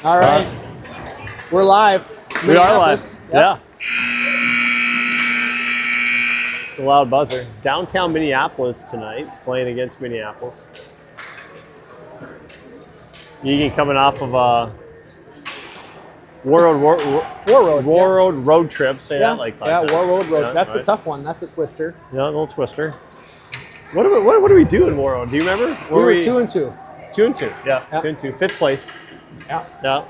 All right. We're live. We are live. Yep. Yeah. It's a loud buzzer. Downtown Minneapolis tonight, playing against Minneapolis. Eagan coming off of a War Road road trip. Say that like 5 times. War Road road. Yeah, That's right. a tough one. That's a twister. Yeah, a little twister. What do we do in War Road? Do you remember? We were 2-2. 2-2. Yeah, Yep. 2-2. 5th place. Yeah. Yeah.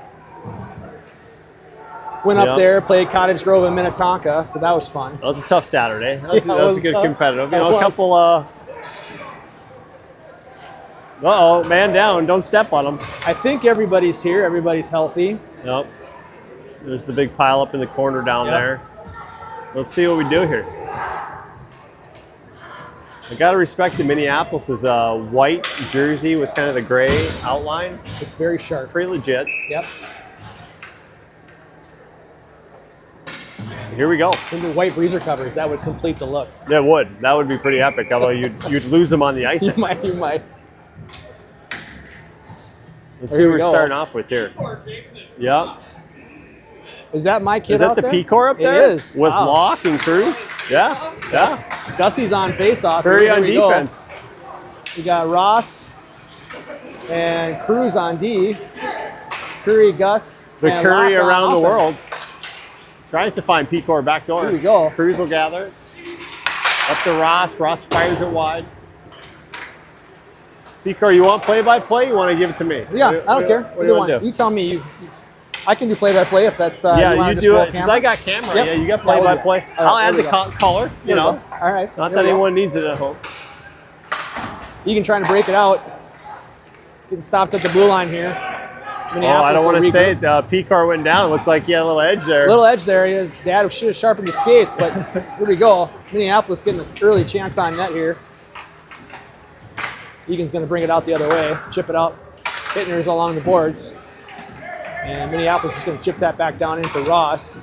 Went up Yep. there, played Cottage Grove in Minnetonka, so that was fun. That was a tough Saturday. That was, Yeah, that was a it good tough. competitive. You It know, a was. couple. Uh-oh, man down. Don't step on him. I think everybody's here. Everybody's healthy. Nope. There's the big pile up in the corner down Yep. there. Let's see what we do here. I gotta respect the Minneapolis' white jersey with kind of the gray outline. It's very It's sharp. pretty legit. Yep. Here we go. And the white breezer covers, that would complete the look. That would. That would be pretty epic. Although you'd lose them on the ice. You might. Let's Here see we what we're go. starting off with here. Yep. Is that my kid Is out that the there? P-Core up there? It is. With Wow. Locke and Cruz? Yeah. Yeah. Gussie's on face-off. Curry Here on we go. defense. We got Ross and Cruz on D. Curry, Gus, The and Curry Locke on around the offense. world. Tries to find P-Core back door. Here we go. Cruz will gather it. Up to Ross. Ross fires it wide. P-Core, you want play-by-play? You want to give it to me? Yeah, I don't care. What do Either you one. want to do? You tell me. I can do play-by-play if that's. Yeah, wanna you just do roll it. Since camera. I got camera, Yep. yeah, you got Yeah, we'll do play-by-play. it. All right, I'll add here the we go. color, you Here we know. go. All right. Not here that we go. anyone needs it at home. Egan trying to break it out. Getting stopped at the blue line here. Oh, I don't want to say it. P-Core went down. Looks like he had a little edge there. Little edge there. His dad should have sharpened his skates, but here we go. Minneapolis getting an early chance on net here. Egan's going to bring it out the other way, chip it out. Hittner's along the boards. And Minneapolis is going to chip that back down in for Ross.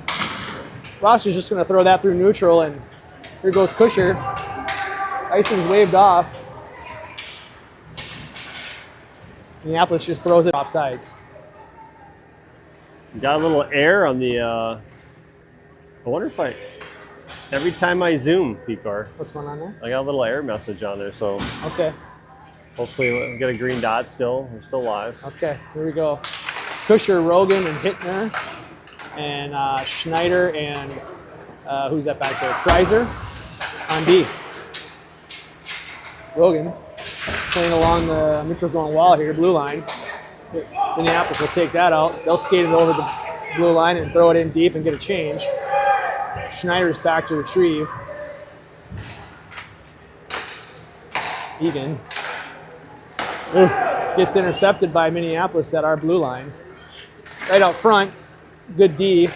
Ross is just going to throw that through neutral, and here goes Kusher. Icing's waved off. Minneapolis just throws it off sides. Got a little air on the. I wonder if every time I zoom, P-Core, What's going on there? I got a little air message on there. So Okay, hopefully we get a green dot still. We're still live. okay, here we go. Kusher, Rogan, and Hittner, and Schneider, and who's that back there? Kreiser on D. Rogan playing along the neutral zone wall here, blue line. Minneapolis will take that out. They'll skate it over the blue line and throw it in deep and get a change. Schneider's back to retrieve. Egan gets intercepted by Minneapolis at our blue line. Right out front, good D.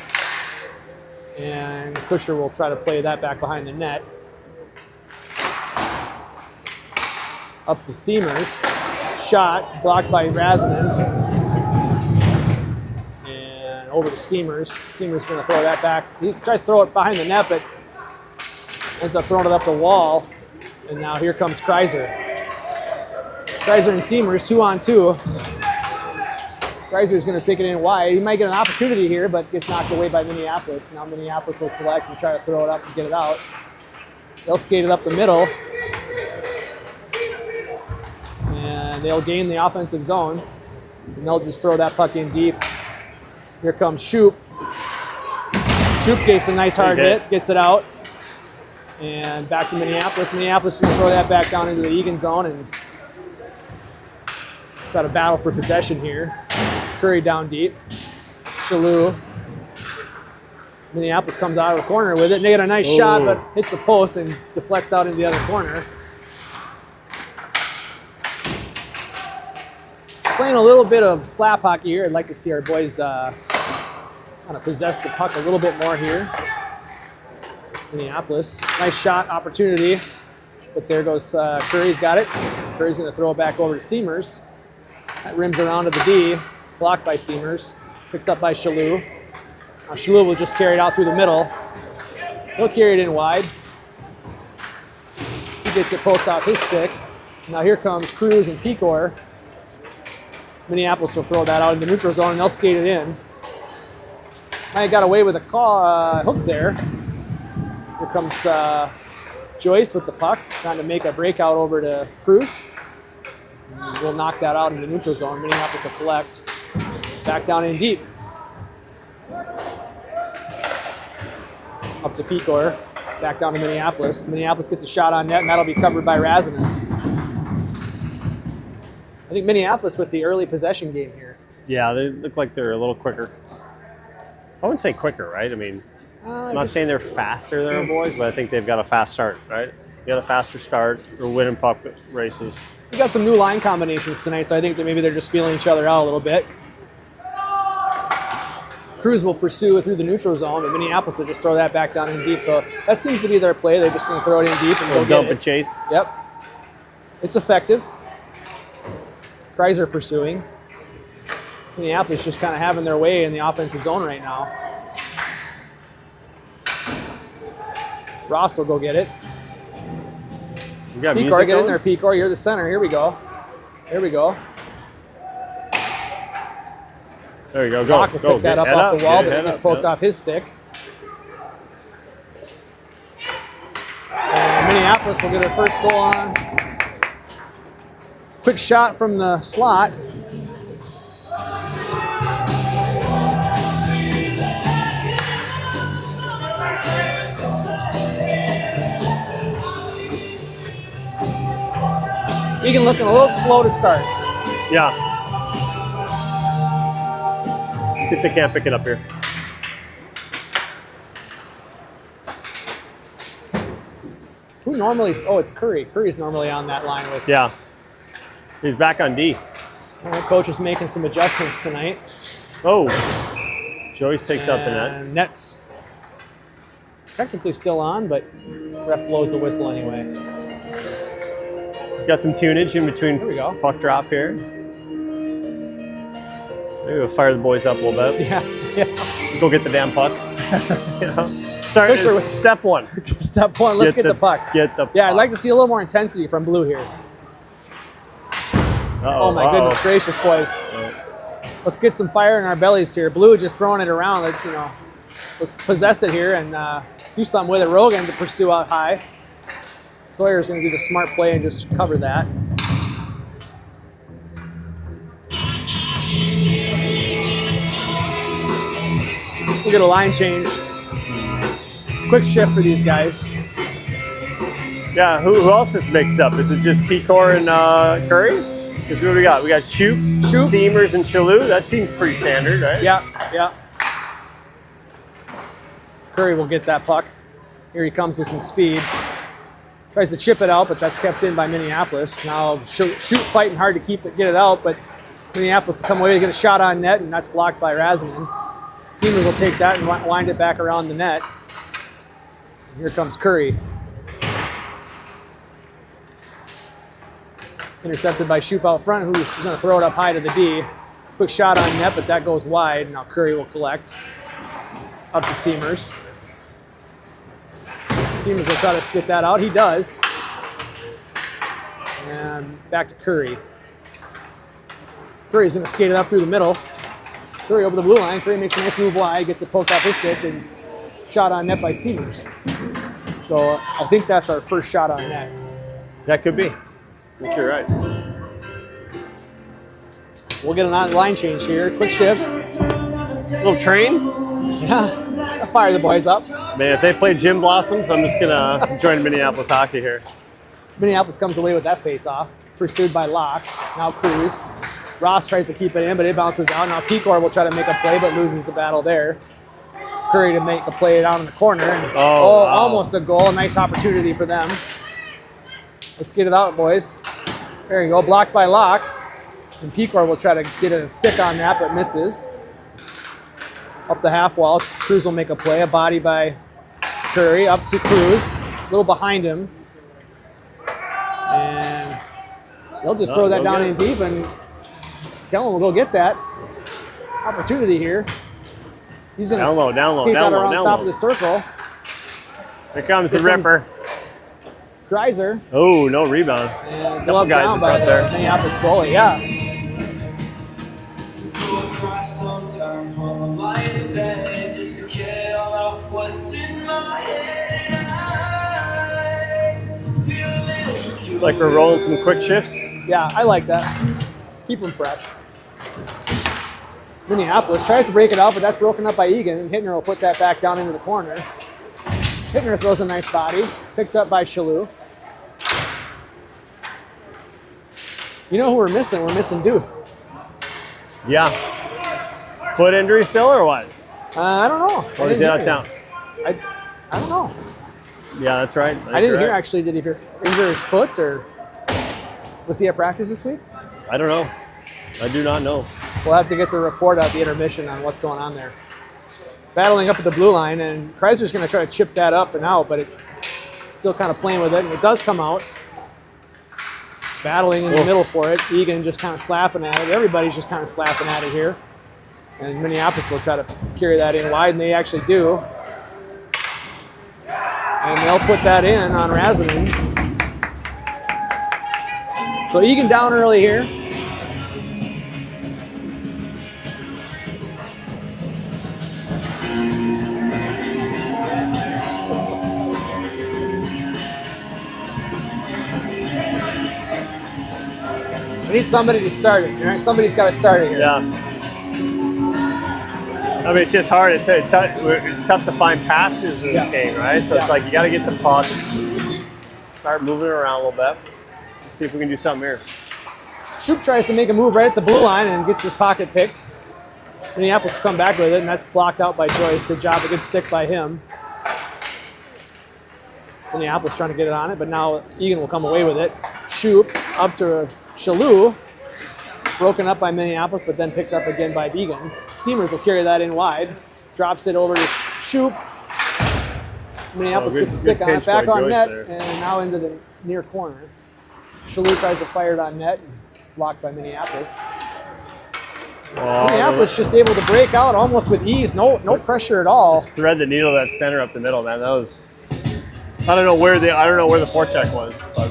And Kusher will try to play that back behind the net. Up to Seamers. Shot, blocked by Razinen. And over to Seamers. Seamers going to throw that back. He tries to throw it behind the net, but ends up throwing it up the wall. And now here comes Kreiser. Kreiser and Seamers, 2-on-2. Kreiser is going to pick it in wide. He might get an opportunity here, but gets knocked away by Minneapolis. Now Minneapolis will collect and try to throw it up and get it out. They'll skate it up the middle. And they'll gain the offensive zone. And they'll just throw that puck in deep. Here comes Shoop. Shoop takes a nice hard hit, gets it out. And back to Minneapolis. Minneapolis is going to throw that back down into the Eagan zone and try to battle for possession here. Curry down deep. Shalou. Minneapolis comes out of the corner with it. And they get a nice shot, but hits the post and deflects out into the other corner. Playing a little bit of slap hockey here. I'd like to see our boys kind of possess the puck a little bit more here. Minneapolis. Nice shot opportunity. But there goes Curry's got it. Curry's going to throw it back over to Seamers. That rims around to the D. Blocked by Seamers. Picked up by Shalou. Now Shalou will just carry it out through the middle. He'll carry it in wide. He gets it poked off his stick. Now here comes Cruz and P-Core. Minneapolis will throw that out in the neutral zone, and they'll skate it in. I got away with a hook there. Here comes Joyce with the puck, trying to make a breakout over to Cruz. And we'll knock that out in the neutral zone. Minneapolis will collect. Back down in deep. Up to Pecor. Back down to Minneapolis. Minneapolis gets a shot on net, and that'll be covered by Razinen. I think Minneapolis with the early possession game here. Yeah, they look like they're a little quicker. I wouldn't say quicker, right? I mean, I'm not saying they're faster than our boys, but I think they've got a fast start, right? They got a faster start. They're winning puck races. We got some new line combinations tonight, so I think that maybe they're just feeling each other out a little bit. Cruz will pursue through the neutral zone, but Minneapolis will just throw that back down in deep. So that seems to be their play. They're just going to throw it in deep and go dump get it. and chase. Yep. It's effective. Kreiser pursuing. Minneapolis just kind of having their way in the offensive zone right now. Ross will go get it. We got Pecor, get in there, Pecor. You're the center. Here we go. Here we go. There you go. Locke will pick that up off the wall, but it gets poked off his stick. And Minneapolis will get their first goal on. Quick shot from the slot. Eagan looking a little slow to start. Yeah. See if they can't pick it up here. Who normally? Oh, it's Curry. Curry's normally on that line with. Yeah. He's back on D. Coach is making some adjustments tonight. Oh. Joyce takes out the net. And net's technically still on, but ref blows the whistle anyway. Got some tunage in between. There we go. Puck drop here. Maybe we'll fire the boys up a little bit. Yeah. Go get the damn puck. You know? Start with step one. Step one, let's get the puck. Get the puck. Yeah, I'd like to see a little more intensity from Blue here. Oh my goodness gracious, boys. Let's get some fire in our bellies here. Blue just throwing it around. Like, let's possess it here and do something with it. Rogan to pursue out high. Sawyer's going to do the smart play and just cover that. We'll get a line change. Quick shift for these guys. Yeah, who else is mixed up? Is it just Pecor and Curry? Because what do we got? We got Shoop, Seamers, and Chalou. That seems pretty standard, right? Yeah. Curry will get that puck. Here he comes with some speed. Tries to chip it out, but that's kept in by Minneapolis. Now Shoot fighting hard to get it out, but Minneapolis will come away to get a shot on net, and that's blocked by Razinen. Seamer will take that and wind it back around the net. And here comes Curry. Intercepted by Shoop out front, who's going to throw it up high to the D. Quick shot on net, but that goes wide. Now Curry will collect. Up to Seamers. Seamers will try to skip that out. He does. And back to Curry. Curry's going to skate it up through the middle. Curry over the blue line. Curry makes a nice move wide, gets it poked off his stick, and shot on net by Seamers. So I think that's our first shot on net. That could be. I think you're right. We'll get a line change here. Quick shifts. Little train. Yeah. Let's fire the boys up. Man, if they play Gym Blossoms, I'm just going to join Minneapolis hockey here. Minneapolis comes away with that face-off. Pursued by Locke. Now Cruz. Ross tries to keep it in, but it bounces out. Now Pecor will try to make a play, but loses the battle there. Curry to make a play down in the corner. And, wow. Almost a goal. A nice opportunity for them. Let's get it out, boys. There you go. Blocked by Locke. And Pecor will try to get a stick on that, but misses. Up the half wall. Cruz will make a play. A body by Curry. Up to Cruz. A little behind him. And they'll just throw that down in deep, and Kellen will go get that opportunity here. He's going to skate that around the top of the circle. Here comes the Ripper. Kreiser. Oh, no rebound. And glove down by the Minneapolis goalie, yeah. Looks like we're rolling some quick shifts. Yeah, I like that. Keep them fresh. Minneapolis tries to break it out, but that's broken up by Eagan, and Hittner will put that back down into the corner. Hittner throws a nice body, picked up by Shalou. You know who we're missing? We're missing Duth. Yeah. Foot injury still or what? I don't know. Or is he out of town? I don't know. Yeah, that's right. I didn't hear actually. Did he injure his foot, or was he at practice this week? I don't know. I do not know. We'll have to get the report out the intermission on what's going on there. Battling up at the blue line, and Kreiser's going to try to chip that up and out, but it's still kind of playing with it, and it does come out. Battling in the middle for it. Eagan just kind of slapping at it. Everybody's just kind of slapping at it here. And Minneapolis will try to carry that in wide, and they actually do. And they'll put that in on Razamin. So Eagan down early here. We need somebody to start it. Right? Somebody's got to start it here. Yeah. I mean, it's just hard. It's tough to find passes in this game, right? So it's like you got to get the puck, start moving around a little bit. Let's see if we can do something here. Shoop tries to make a move right at the blue line and gets his pocket picked. Minneapolis will come back with it, and that's blocked out by Joyce. Good job, a good stick by him. Minneapolis trying to get it on it, but now Eagan will come away with it. Shoop up to Shalou. Broken up by Minneapolis, but then picked up again by Eagan. Seamers will carry that in wide. Drops it over to Shoop. Minneapolis gets a stick on it. Back on net, and now into the near corner. Shalou tries to fire it on net. Blocked by Minneapolis. Oh, Minneapolis just able to break out almost with ease. No pressure at all. Just thread the needle that center up the middle, man. That was. I don't know where the forecheck was, but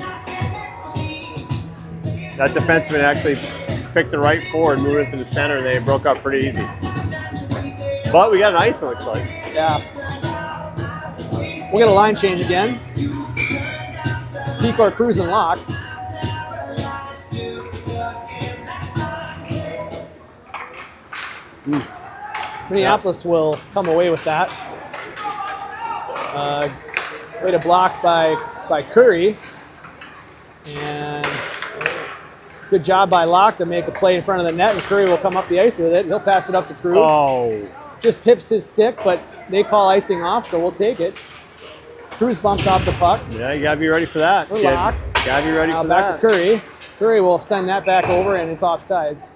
that defenseman actually picked the right forward, moved it to the center, and they broke up pretty easy. But we got an ice, it looks like. Yeah. We'll get a line change again. Pecor, Cruz, and Locke. Minneapolis will come away with that. Way to block by Curry. And good job by Locke to make a play in front of the net, and Curry will come up the ice with it. He'll pass it up to Cruz. Oh. Just hips his stick, but they call icing off, so we'll take it. Cruz bumped off the puck. Yeah, you got to be ready for that. For Locke. Got to be ready for that. Back to Curry. Curry will send that back over, and it's offsides.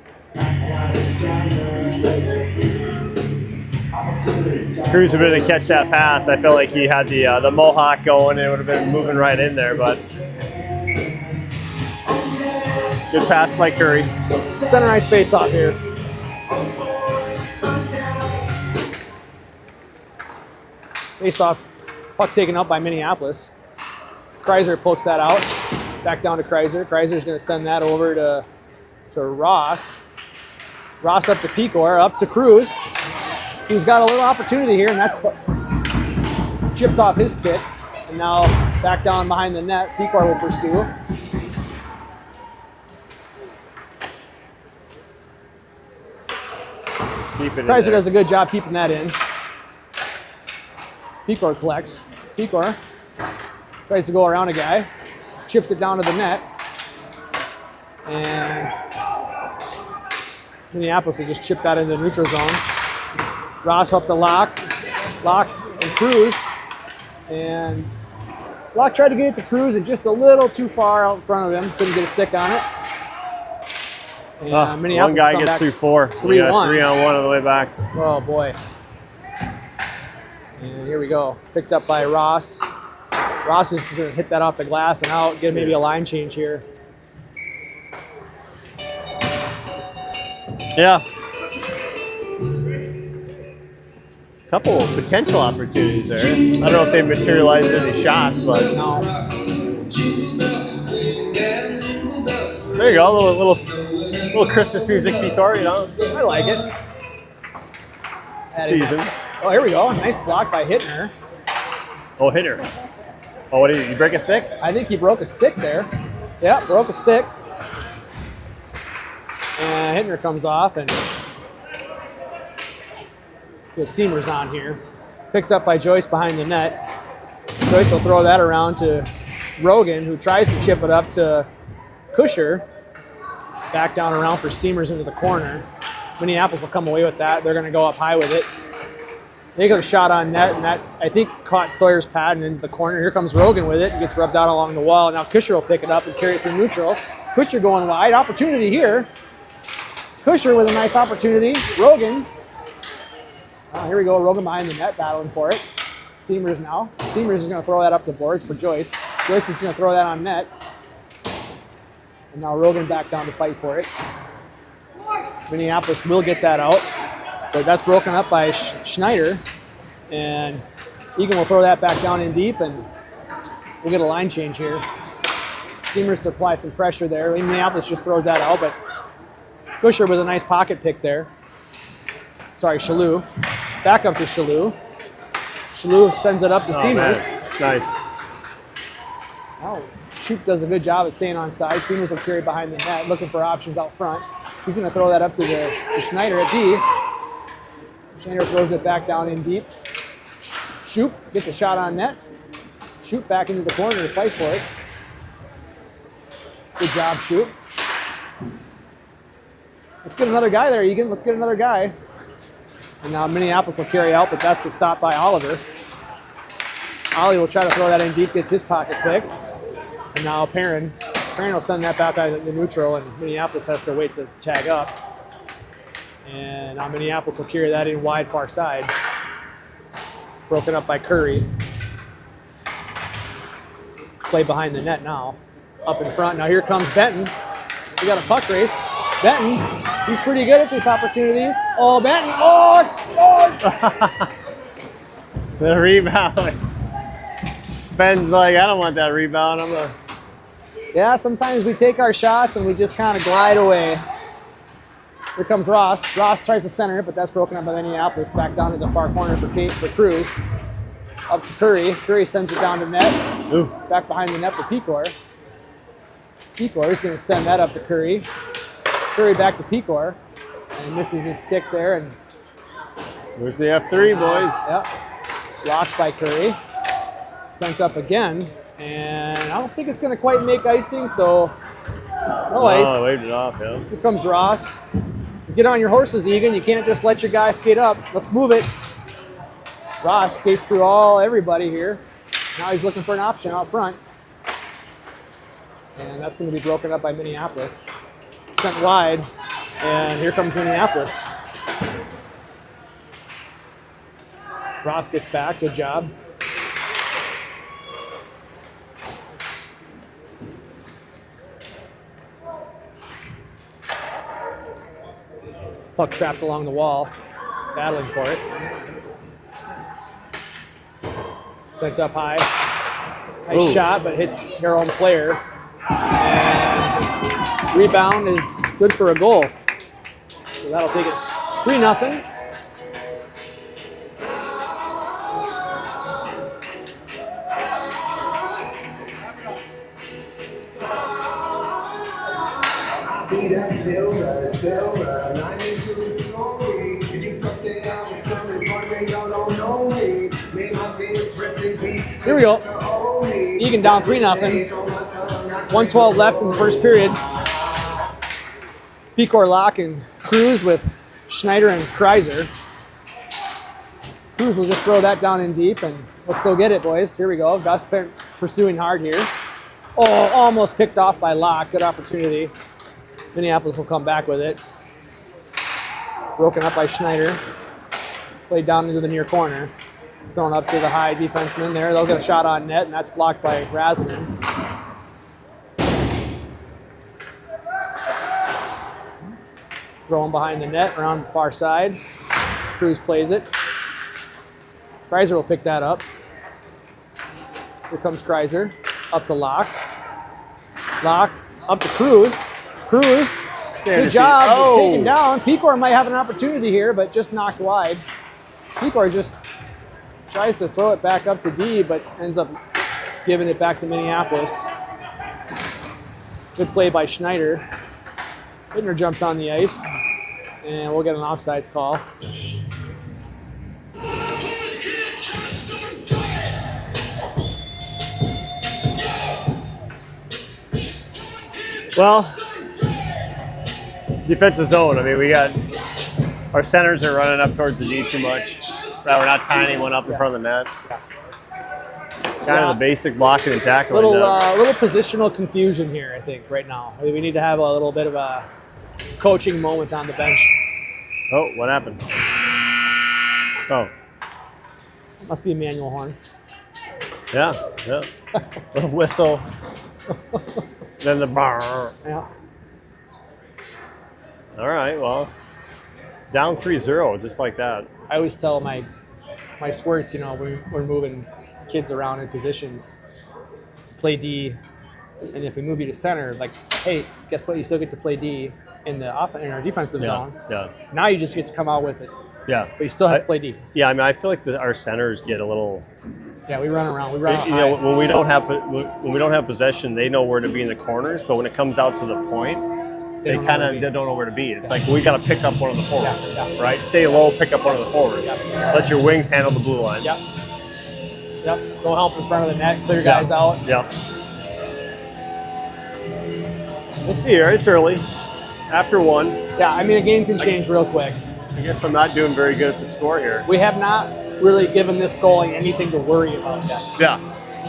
Cruz would have been to catch that pass. I felt like he had the mohawk going, and it would have been moving right in there, but good pass by Curry. Center ice face off here. Face off, puck taken up by Minneapolis. Kreiser pokes that out. Back down to Kreiser. Kreiser's going to send that over to Ross. Ross up to Pecor, up to Cruz. Who's got a little opportunity here, and that's chipped off his stick. And now back down behind the net. Pecor will pursue. Kreiser does a good job keeping that in. Pecor collects. Pecor tries to go around a guy. Chips it down to the net. And Minneapolis will just chip that into the neutral zone. Ross up to Locke. Locke and Cruz. And Locke tried to get it to Cruz and just a little too far out in front of him. Couldn't get a stick on it. And Minneapolis one guy gets through four. 3-1. 3-on-1 on the way back. Oh boy. And here we go. Picked up by Ross. Ross is going to hit that off the glass and out. Get maybe a line change here. Yeah. Couple of potential opportunities there. I don't know if they materialized any shots, but No. there you go. A little Christmas music, Pecor, you know. I like it. Season. Oh, here we go. Nice block by Hittner. Oh, hitter. Oh, what did you break a stick? I think he broke a stick there. Yeah, broke a stick. And Hittner comes off, and the seamers on here. Picked up by Joyce behind the net. Joyce will throw that around to Rogan, who tries to chip it up to Kusher. Back down around for seamers into the corner. Minneapolis will come away with that. They're going to go up high with it. They got a shot on net, and that, I think, caught Sawyer's pad and into the corner. Here comes Rogan with it and gets rubbed out along the wall. Now Kusher will pick it up and carry it through neutral. Kusher going wide. Opportunity here. Kusher with a nice opportunity. Rogan. Here we go. Rogan behind the net, battling for it. Seamers now. Seamers is going to throw that up the boards for Joyce. Joyce is going to throw that on net. And now Rogan back down to fight for it. Minneapolis will get that out. But that's broken up by Schneider. And Eagan will throw that back down in deep, and we'll get a line change here. Seamers to apply some pressure there. Minneapolis just throws that out, but Kusher with a nice pocket pick there. Sorry, Shalou. Back up to Shalou. Shalou sends it up to Seamers. Nice. Oh, Shoop does a good job at staying on side. Seamers will carry behind the net, looking for options out front. He's going to throw that up to Schneider at D. Schneider throws it back down in deep. Shoop gets a shot on net. Shoop back into the corner to fight for it. Good job, Shoop. Let's get another guy there, Eagan. Let's get another guy. And now Minneapolis will carry out, but that's just stopped by Oliver. Ollie will try to throw that in deep, gets his pocket picked. And now Perrin will send that back out to neutral, and Minneapolis has to wait to tag up. And now Minneapolis will carry that in wide far side. Broken up by Curry. Play behind the net now. Up in front. Now here comes Benton. We got a puck race. Benton, he's pretty good at these opportunities. Oh, Benton. Oh! The rebound. Ben's like, I don't want that rebound. Yeah, sometimes we take our shots and we just kind of glide away. Here comes Ross. Ross tries to center it, but that's broken up by Minneapolis. Back down to the far corner for Cruz. Up to Curry. Curry sends it down to net. Ooh. Back behind the net for Pecor. Pecor is going to send that up to Curry. Curry back to Pecor. And misses his stick there. And there's the F3, boys. Yep. Blocked by Curry. Sent up again. And I don't think it's going to quite make icing, so no ice. Oh, I waved it off, yeah. Here comes Ross. Get on your horses, Eagan. You can't just let your guy skate up. Let's move it. Ross skates through everybody here. Now he's looking for an option out front. And that's going to be broken up by Minneapolis. Sent wide, and here comes Minneapolis. Ross gets back. Good job. Puck trapped along the wall, battling for it. Sent up high. Nice shot, but hits their own player. And rebound is good for a goal. So that'll take it 3-0. That silver, line into the story. If you cut that out and tell me, boy, y'all don't know me. Made my feelings rest in peace. Here we go. Eagan down 3-0. 1:12 left in the first period. Pecor, Locke, and Cruz with Schneider and Kreiser. Cruz will just throw that down in deep, and let's go get it, boys. Here we go. Gus pursuing hard here. Oh, almost picked off by Locke. Good opportunity. Minneapolis will come back with it. Broken up by Schneider. Played down into the near corner. Thrown up to the high defenseman there. They'll get a shot on net, and that's blocked by Razinen. Throwing behind the net, around the far side. Cruz plays it. Kreiser will pick that up. Here comes Kreiser. Up to Locke. Locke up to Cruz. Cruz, good job taking down. Pecor might have an opportunity here, but just knocked wide. Pecor just tries to throw it back up to D, but ends up giving it back to Minneapolis. Good play by Schneider. Bittner jumps on the ice, and we'll get an offsides call. Well, defensive zone. I mean, we got our centers are running up towards the D too much. We're not tying anyone up in front of the net. Kind of the basic blocking and tackling. Little positional confusion here, I think, right now. I mean, we need to have a little bit of a coaching moment on the bench. Oh, what happened? Oh, Must be a manual horn. yeah. Little whistle. Then the bar. Yeah. All right, well, down 3-0, just like that. I always tell my squirts, you know, we're moving kids around in positions, play D, and if we move you to center, like, hey, guess what? You still get to play D in our defensive zone. Yeah. Now you just get to come out with it, Yeah. but you still have to play D. Yeah, I mean, I feel like our centers get a little. Yeah, we run around. We run out You know, high. when we don't have possession, they know where to be in the corners. But when it comes out to the point, they don't know kind where of to be. don't know where to be. It's like we got to pick up one of the forwards, Yeah. right? Stay low, pick up one of the forwards. Yeah. Let your wings handle the blue line. Yep. Go help in front of the net, clear guys out. Yep. We'll see here. It's early. After one, Yeah, I mean, a game can change real quick. I guess I'm not doing very good at the score here. We have not really given this goalie anything to worry about yet. Yeah.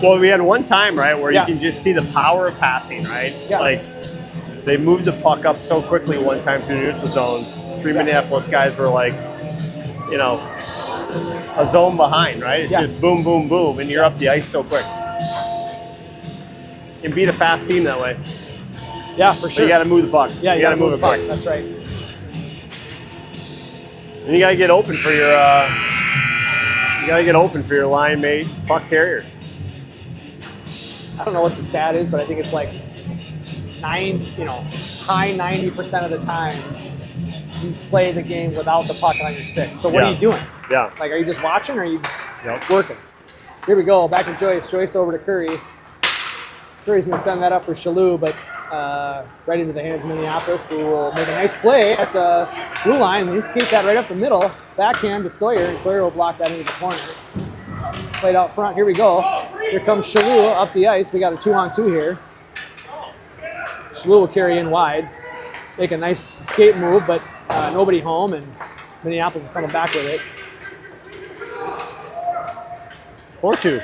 Well, we had one time, right, where Yeah. you can just see the power of passing, right? Yeah. Like, they moved the puck up so quickly one time through the neutral zone. Three Minneapolis guys were like, you know, a zone behind, right? It's just boom, boom, boom, and you're up the ice so quick. You can beat a fast team that way. Yeah, for But sure. you got to move the puck. Yeah, you got to move the puck. quick. That's right. And you got to get open for your line mate puck carrier. I don't know what the stat is, but I think it's like high 90% of the time you play the game without the puck on your stick. So what are you doing? Yeah. Like, are you just watching or are you Yep. working? Here we go. Back to Joyce. Joyce over to Curry. Curry's going to send that up for Shalou, but right into the hands of Minneapolis, who will make a nice play at the blue line. They skate that right up the middle. Backhand to Sawyer, and Sawyer will block that into the corner. Played out front. Here we go. Here comes Shalou up the ice. We got a 2-on-2 here. Shalou will carry in wide. Make a nice skate move, but nobody home, and Minneapolis is coming back with it. 4-2.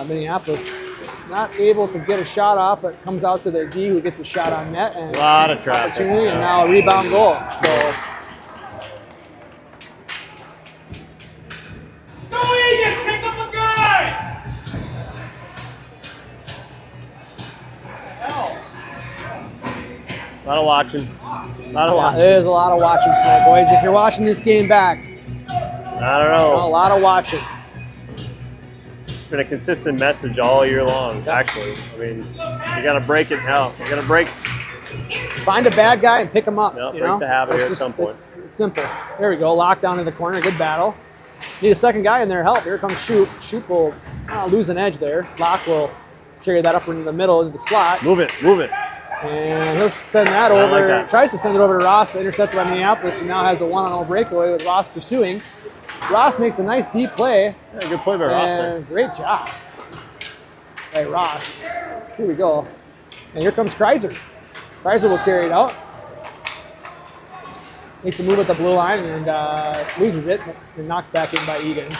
Minneapolis not able to get a shot off, but comes out to their D, who gets a shot on net, and A lot of traffic. opportunity, and now a rebound goal. So Go Eagan, pick up a guy! A lot of watching. there's a lot of watching tonight, boys. If you're watching this game back, I don't know. a lot of watching. It's been a consistent message all year long, actually. I mean, you got to break it now. You got to break. Find a bad guy and pick him up. Yeah, you break know? the habit It's here at some point. It's simple. There we go. Lockdown in the corner. Good battle. Need a second guy in there. Help. Here comes Shoop. Shoop will lose an edge there. Locke will carry that up into the middle into the slot. Move it, move it. And he'll send that I over. like that. Tries to send it over to Ross, but intercepted by Minneapolis, who now has the 1-on-0 breakaway with Ross pursuing. Ross makes a nice deep play. Yeah, good play by Ross there. And great job by Ross. Here we go. And here comes Kreiser. Kreiser will carry it out. Makes a move at the blue line and loses it. And knocked back in by Eagan.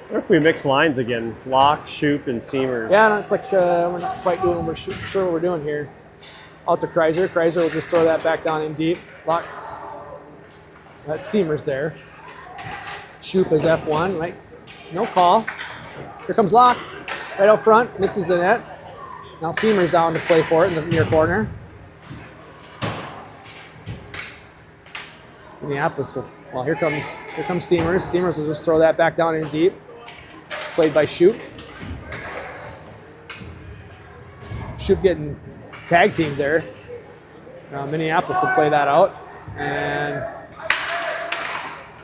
What if we mix lines again? Locke, Shoop, and Seamers. Yeah, no, it's like we're not quite doing. We're sure what we're doing here. Out to Kreiser. Kreiser will just throw that back down in deep. Lock. That's Seamers there. Shoop is F1, right? No call. Here comes Locke. Right out front. Misses the net. Now Seamers down to play for it in the near corner. Minneapolis will. Well, here comes Seamers. Seamers will just throw that back down in deep. Played by Shoop. Shoop getting tag teamed there. Minneapolis will play that out. And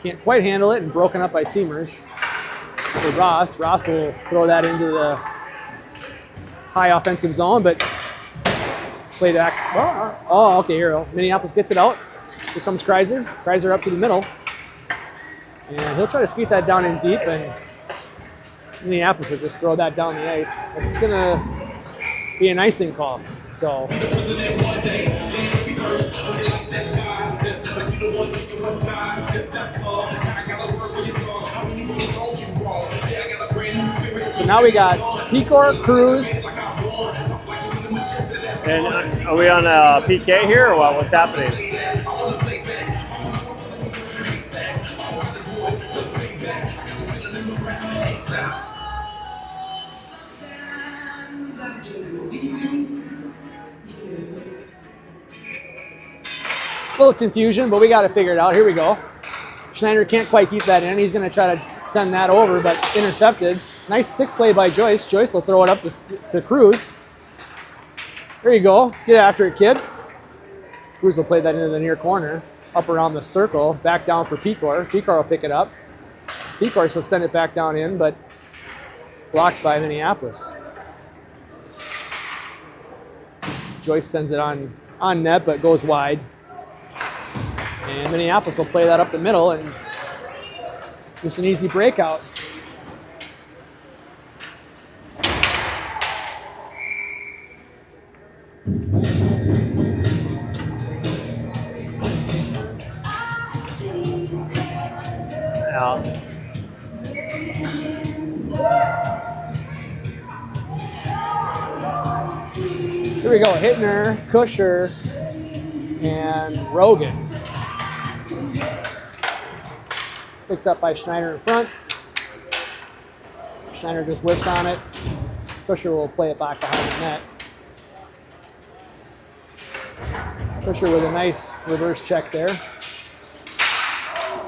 can't quite handle it and broken up by Seamers. For Ross. Ross will throw that into the high offensive zone, but Play back. Oh, okay, here. Minneapolis gets it out. Here comes Kreiser. Kreiser up to the middle. And he'll try to skeet that down in deep, and Minneapolis will just throw that down the ice. It's going to be an icing call. So now we got Picor, Cruz. And are we on a PK here or what? What's happening? A little confusion, but we got to figure it out. Here we go. Schneider can't quite keep that in. He's going to try to send that over, but intercepted. Nice stick play by Joyce. Joyce will throw it up to Cruz. There you go. Get after it, kid. Cruz will play that into the near corner. Up around the circle. Back down for Picor. Picor will pick it up. Picor will send it back down in, but blocked by Minneapolis. Joyce sends it on net, but goes wide. And Minneapolis will play that up the middle, and just an easy breakout. Yeah. Here we go. Hittner, Kusher, and Rogan. Picked up by Schneider in front. Schneider just whips on it. Kusher will play it back behind the net. Kusher with a nice reverse check there.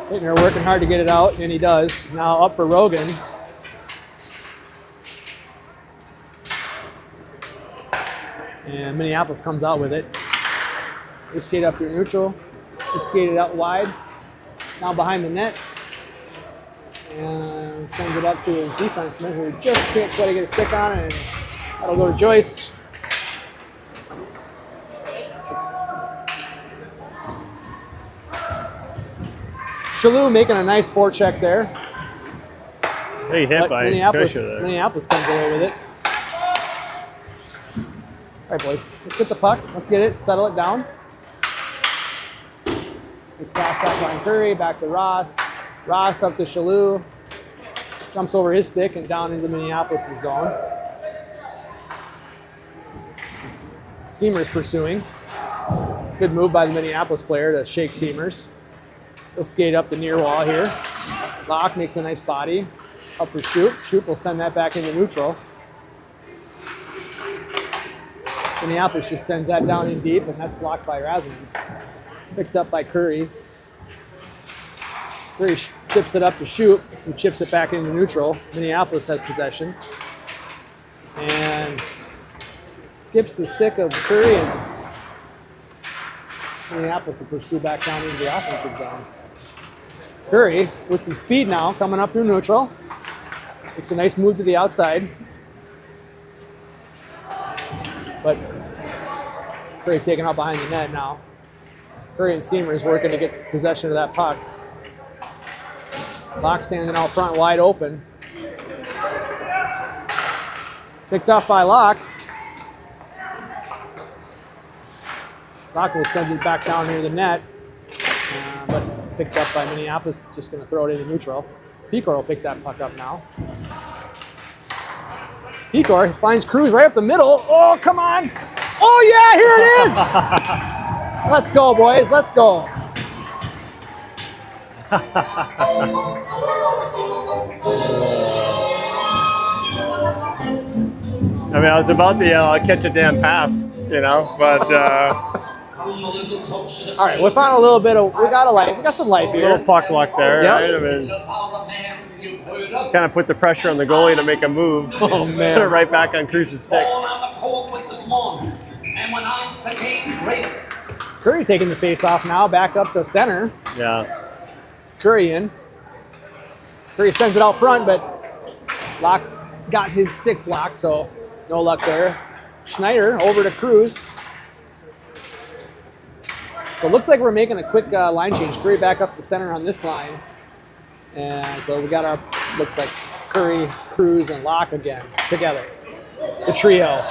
Hittner working hard to get it out, and he does. Now up for Rogan. And Minneapolis comes out with it. They skate up your neutral. They skate it out wide. Now behind the net. And sends it up to his defenseman, who just can't quite get a stick on it. And that'll go to Joyce. Shalou making a nice forecheck there. Hey, hit by Minneapolis, Kusher there. Minneapolis comes away with it. All right, boys, let's get the puck. Let's get it, settle it down. Let's pass back behind Curry, back to Ross. Ross up to Shalou. Jumps over his stick and down into Minneapolis' zone. Seamers pursuing. Good move by the Minneapolis player to shake Seamers. He'll skate up the near wall here. Locke makes a nice body. Up for Shoop. Shoop will send that back into neutral. Minneapolis just sends that down in deep, and that's blocked by Razman. Picked up by Curry. Curry tips it up to Shoop, who chips it back into neutral. Minneapolis has possession. And skips the stick of Curry, and Minneapolis will pursue back down into the offensive zone. Curry, with some speed now, coming up through neutral. Makes a nice move to the outside. But Curry taken out behind the net now. Curry and Seamers working to get possession of that puck. Locke standing out front wide open. Picked off by Locke. Locke will send it back down near the net. But picked up by Minneapolis, just going to throw it into neutral. Picor will pick that puck up now. Picor finds Cruz right up the middle. Oh, come on. Oh, yeah, here it is. Let's go, boys. Let's go. I mean, I was about to catch a damn pass, you know, but All right, we found a little bit of, we got some life a here. little puck luck there, Yep. right? I mean, kind of put the pressure on the goalie to make a move. Oh, man. Right back on Cruz's stick. Curry taking the face off now, back up to center. Yeah. Curry in. Curry sends it out front, but Locke got his stick blocked, so no luck there. Schneider over to Cruz. So it looks like we're making a quick line change. Curry back up the center on this line. And so we got our, looks like Curry, Cruz, and Locke again together. The trio.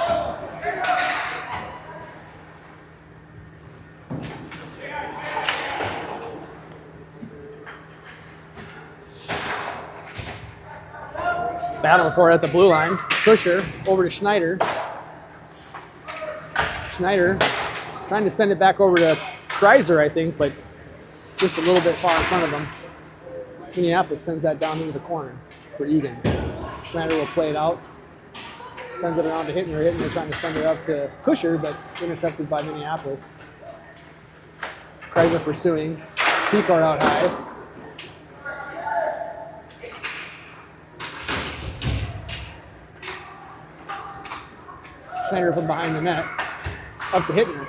Battling for it at the blue line. Pusher over to Schneider. Schneider trying to send it back over to Kreiser, I think, but just a little bit far in front of him. Minneapolis sends that down into the corner for Eagan. Schneider will play it out. Sends it around to Hittner. Hittner trying to send it up to Kusher, but intercepted by Minneapolis. Kreiser pursuing. Picard out high. Schneider from behind the net. Up to Hittner.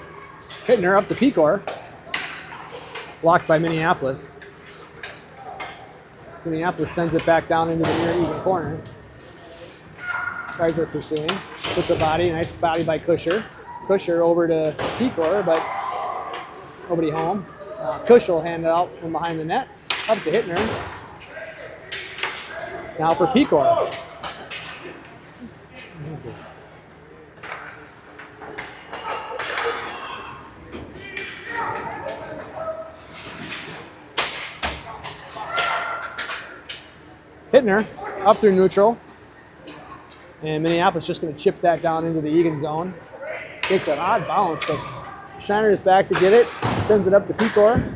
Hittner up to Picor. Blocked by Minneapolis. Minneapolis sends it back down into the near Eagan corner. Kreiser pursuing. Puts a body. Nice body by Kusher. Kusher over to Picor, but nobody home. Kush will hand it out from behind the net. Up to Hittner. Now for Picor. Hittner up through neutral. And Minneapolis just going to chip that down into the Eagan zone. Takes an odd bounce, but Schneider is back to get it. Sends it up to Picor.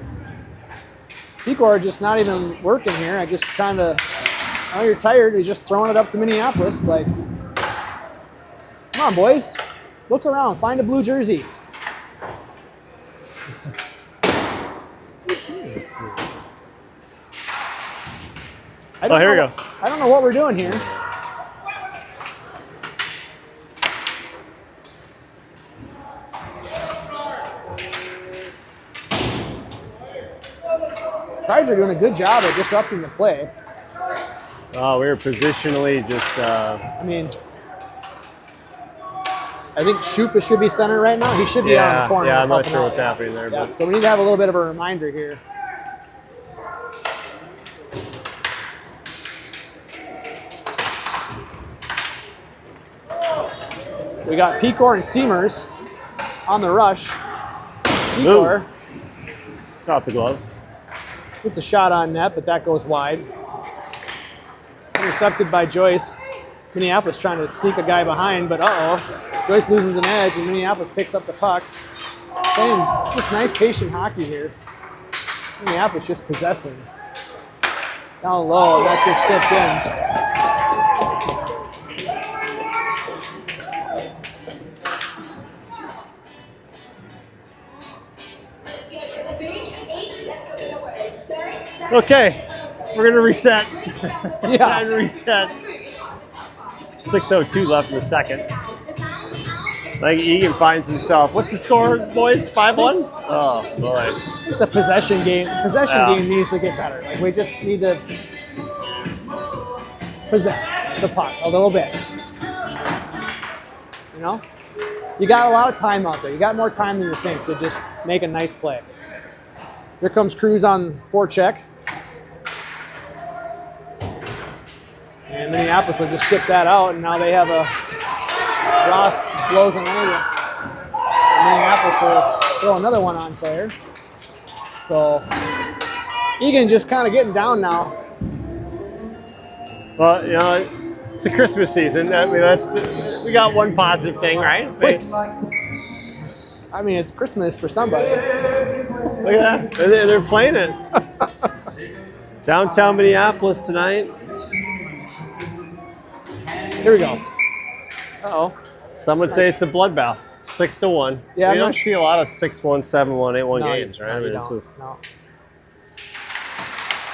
Picor just not even working here. I just kind of, oh, you're tired. He's just throwing it up to Minneapolis. Like, come on, boys. Look around. Find a blue jersey. Oh, here we go. I don't know what we're doing here. Kreiser doing a good job at disrupting the play. Oh, we were positionally just. I mean, I think Schupa should be center right now. He should be on the corner. Yeah, I'm not helping sure out. what's happening there. Yeah, But so we need to have a little bit of a reminder here. We got Picor and Seamers on the rush. Picor it's not the glove. gets a shot on net, but that goes wide. Intercepted by Joyce. Minneapolis trying to sneak a guy behind, but uh-oh. Joyce loses an edge, and Minneapolis picks up the puck. Playing just nice, patient hockey here. Minneapolis just possessing. Down low, that gets tipped in. Okay, we're gonna reset. Yeah. Time to reset. 6:02 left in the second. Like Eagan finds himself. What's the score, boys? 5-1? Oh boy. It's a possession game. Possession Yeah. game needs to get better. Like, we just need to possess the puck a little bit. You know? You got a lot of time out there. You got more time than you think to just make a nice play. Here comes Cruz on forecheck. And Minneapolis will just chip that out, and now they have a Ross blows an angle. Minneapolis will throw another one on Sawyer. So Eagan just kind of getting down now. Well, you know, it's the Christmas season. I mean, we got one positive thing, right? I mean, it's Christmas for somebody. Look at that. They're playing it. Downtown Minneapolis tonight. Here we go. Uh-oh. Some would say it's a bloodbath. 6-1. Yeah, we I'm don't not see a lot of 6-1, 7-1, 8-1 No, games, right? no, I you mean, it's don't. just, No.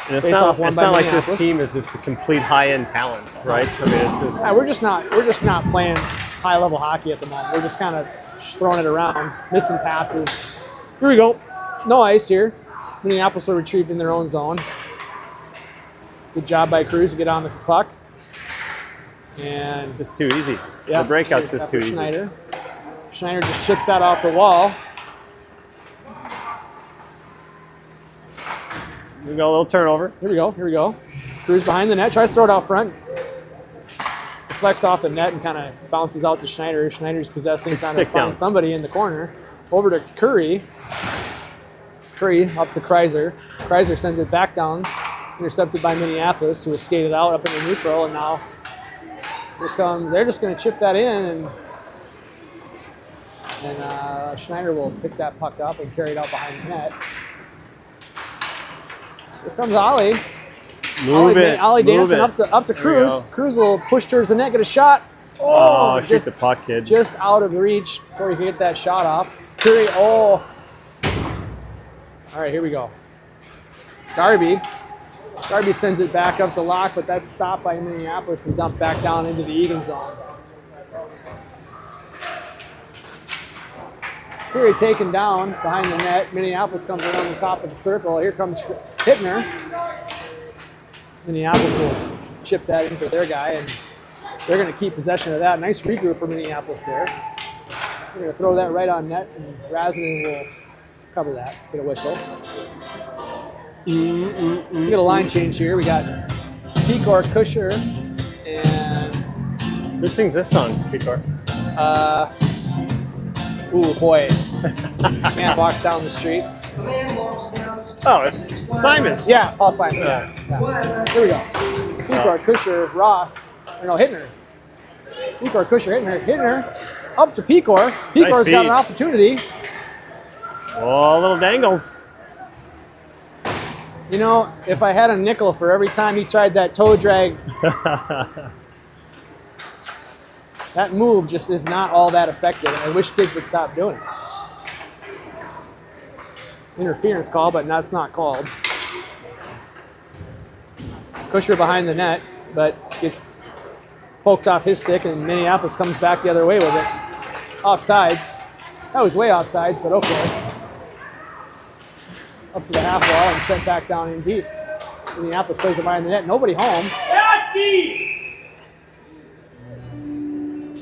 and it's Face not, off won it's by not like this Minneapolis. team is just a complete high-end talent, right? I mean, it's just. Yeah, we're just not playing high-level hockey at the moment. We're just kind of throwing it around, missing passes. Here we go. No ice here. Minneapolis will retrieve in their own zone. Good job by Cruz to get on the puck. And It's just too easy. yeah, The breakout's just after too easy. Schneider. Schneider just chips that off the wall. We got a little turnover. Here we go. Here we go. Cruz behind the net. Tries to throw it out front. Deflects off the net and kind of bounces out to Schneider. Schneider's possessing, trying to find somebody in the corner. Over to Curry. Curry up to Kreiser. Kreiser sends it back down. Intercepted by Minneapolis, who was skated out up into neutral. And now here comes, they're just going to chip that in. And Schneider will pick that puck up and carry it out behind the net. Here comes Ollie. Ollie dancing up to Cruz. Cruz will push towards the net, get a shot. Oh, shoot the puck, kid. Just out of reach before he can get that shot off. Curry, oh. All right, here we go. Darby sends it back up to Locke, but that's stopped by Minneapolis and dumped back down into the Eagan zone. Curry taken down behind the net. Minneapolis comes around the top of the circle. Here comes Hittner. Minneapolis will chip that in for their guy, and they're going to keep possession of that. Nice regroup for Minneapolis there. They're going to throw that right on net, and Razinen will cover that, get a whistle. We got a line change here. We got Pecor, Kusher, and... Who sings this song, Pecor? Ooh, boy. Man walks down the street. Oh, it's Simon. Yeah, Paul Simon. Yeah. Here we go. Pecor, Kusher, Ross. No, Hittner. Pecor, Kusher, Hittner. Up to Pecor. Pecor's got an opportunity. Oh, little dangles. You know, if I had a nickel for every time he tried that toe drag, that move just is not all that effective. And I wish kids would stop doing it. Interference call, but that's not called. Kusher behind the net, but gets poked off his stick, and Minneapolis comes back the other way with it. Offsides. That was way offsides, but okay. Up to the half wall and sent back down in deep. Minneapolis plays it behind the net. Nobody home.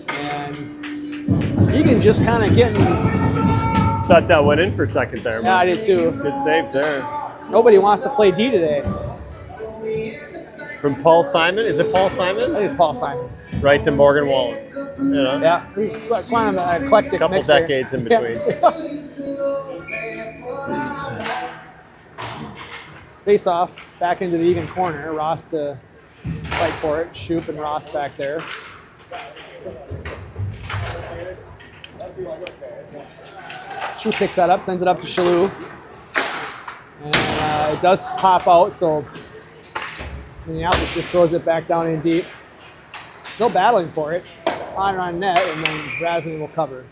And Eagan just kind of getting... Thought that went in for a second there. Yeah, I did too. Good save there. Nobody wants to play D today. From Paul Simon? Is it Paul Simon? I think it's Paul Simon. Right to Morgan Wallen. You know? Yeah, he's quite an eclectic couple mixer. decades in between. Face off, back into the Eagan corner. Ross to fight for it. Shoop and Ross back there. Shoop picks that up, sends it up to Shalou. And it does pop out, so Minneapolis just throws it back down in deep. Still battling for it. On net, and then Razinen will cover.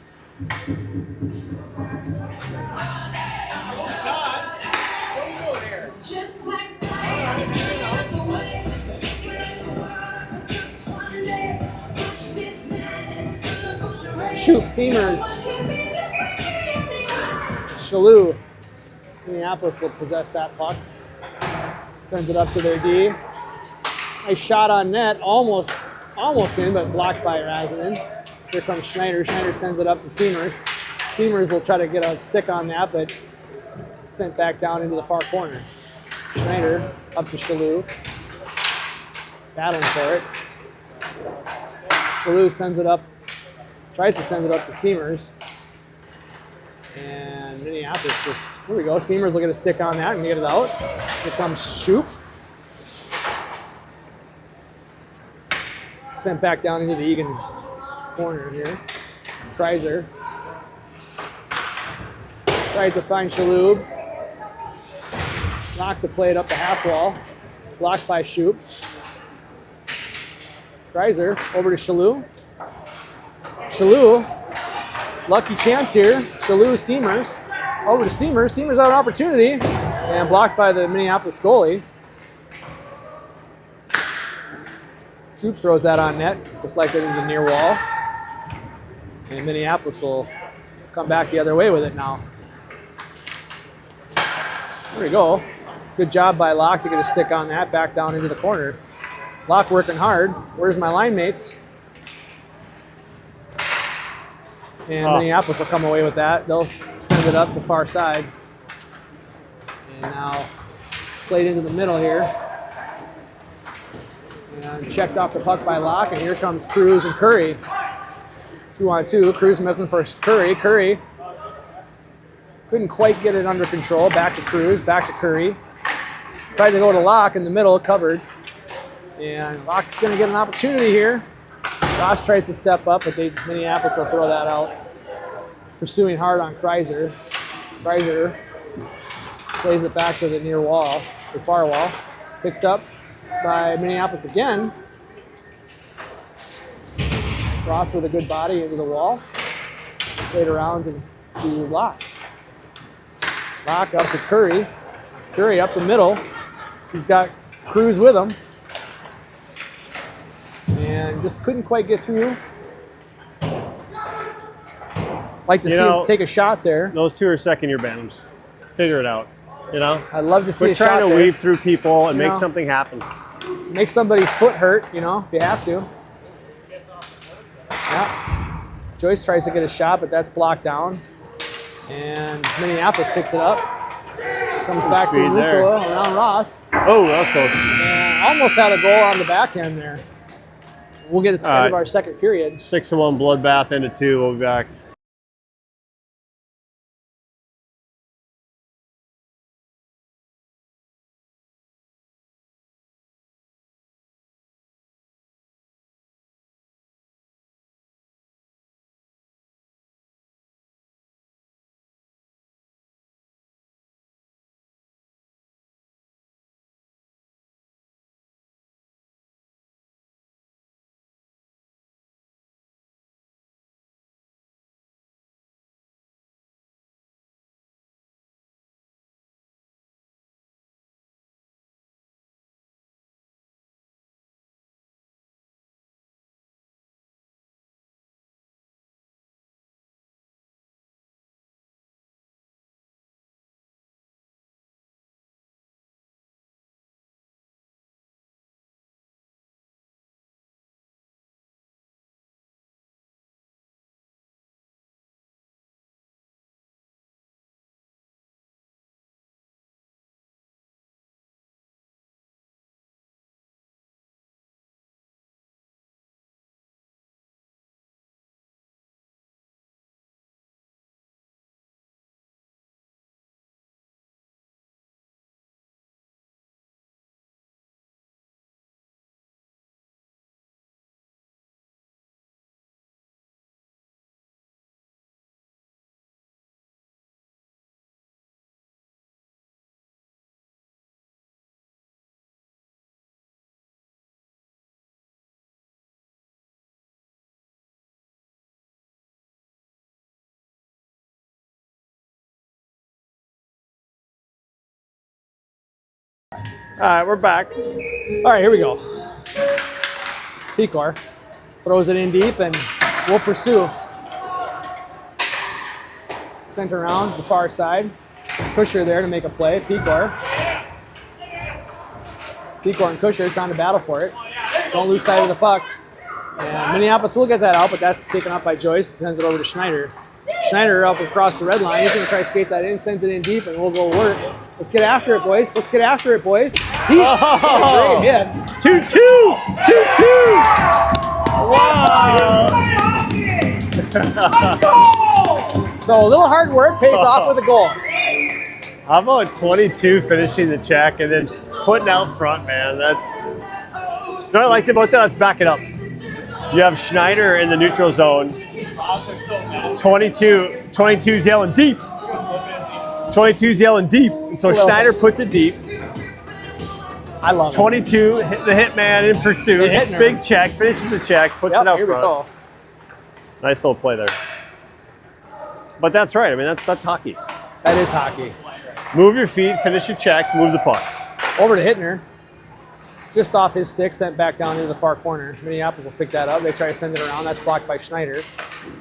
Just like fire, Shoop, Seamers. Shalou. Minneapolis will possess that puck. Sends it up to their D. Nice shot on net, almost in, but blocked by Razinen. Here comes Schneider. Schneider sends it up to Seamers. Seamers will try to get a stick on that, but sent back down into the far corner. Schneider up to Shalou. Battling for it. Shalou sends it up, tries to send it up to Seamers. And Minneapolis just, here we go. Seamers will get a stick on that and get it out. Here comes Shoop. Sent back down into the Eagan corner here. Kreiser. Tried to find Shalhoub. Knocked to play it up the half wall. Blocked by Shoop. Kreiser over to Shalhoub. Shalhoub, lucky chance here. Shalhoub, Seamers. Over to Seamers. Seamers out an opportunity. And blocked by the Minneapolis goalie. Shoop throws that on net, deflected into the near wall. And Minneapolis will come back the other way with it now. There we go. Good job by Locke to get a stick on that, back down into the corner. Locke working hard. Where's my line mates? And Minneapolis will come away with that. They'll send it up the far side. And now Played into the middle here. And checked off the puck by Locke, and here comes Cruz and Curry. 2-on-2. Cruz missing for Curry. Curry couldn't quite get it under control. Back to Cruz, back to Curry. Tried to go to Locke in the middle, covered. And Locke's going to get an opportunity here. Ross tries to step up, but Minneapolis will throw that out. Pursuing hard on Kreiser. Kreiser plays it back to the near wall, the far wall. Picked up by Minneapolis again. Ross with a good body into the wall. Played around to Locke. Locke up to Curry. Curry up the middle. He's got Cruz with him. And just couldn't quite get through. Like to see him take a shot there. Those two are second-year Bantams. Figure it out. You know, I'd love to see a shot trying to there. weave through people and make something happen. Make somebody's foot hurt, you know, if you have to. Yeah. Joyce tries to get a shot, but that's blocked down. And Minneapolis picks it up. Comes back to neutral around Ross. Oh, that was close. And almost had a goal on the backhand there. We'll get to end of our second period. 6-1 bloodbath into 2. We'll be back. All right, we're back. All right, here we go. Picor throws it in deep, and we'll pursue. Sent around the far side. Kusher there to make a play. Picor and Kusher trying to battle for it. Don't lose sight of the puck. And Minneapolis will get that out, but that's taken up by Joyce. Sends it over to Schneider. Schneider up across the red line. He's going to try to skate that in, sends it in deep, and we'll go work. Let's get after it, boys. Let's get after it, boys. Great hit. 2-2! 2-2! Wow! So a little hard work pays off with a goal. How about 22 finishing the check and then putting out front, man? That's what I liked about that. Let's back it up. You have Schneider in the neutral zone. 22's yelling deep. 22's yelling deep. And so Schneider puts it deep. I love it. 22, hit the hitman in pursuit. Big check, finishes the check, puts it out here front. We go. Nice little play there. But that's right. I mean, that's hockey. That is hockey. Move your feet, finish your check, move the puck. Over to Hittner. Just off his stick, sent back down into the far corner. Minneapolis will pick that up. They try to send it around. That's blocked by Schneider.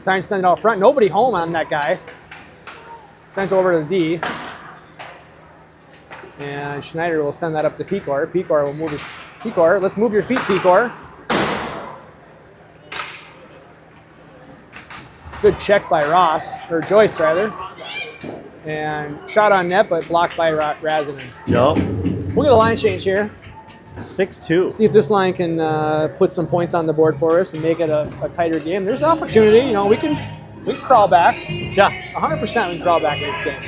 Trying to send it out front. Nobody home on that guy. Sent over to the D. And Schneider will send that up to Picor. Picor will move his... Picor, let's move your feet, Picor. Good check by Ross, or Joyce rather. And shot on net, but blocked by Razinen. Nope. We'll get a line change here. 6-2. See if this line can put some points on the board for us and make it a tighter game. There's an opportunity. You know, we can crawl back. Yeah. 100% we can crawl back in this game.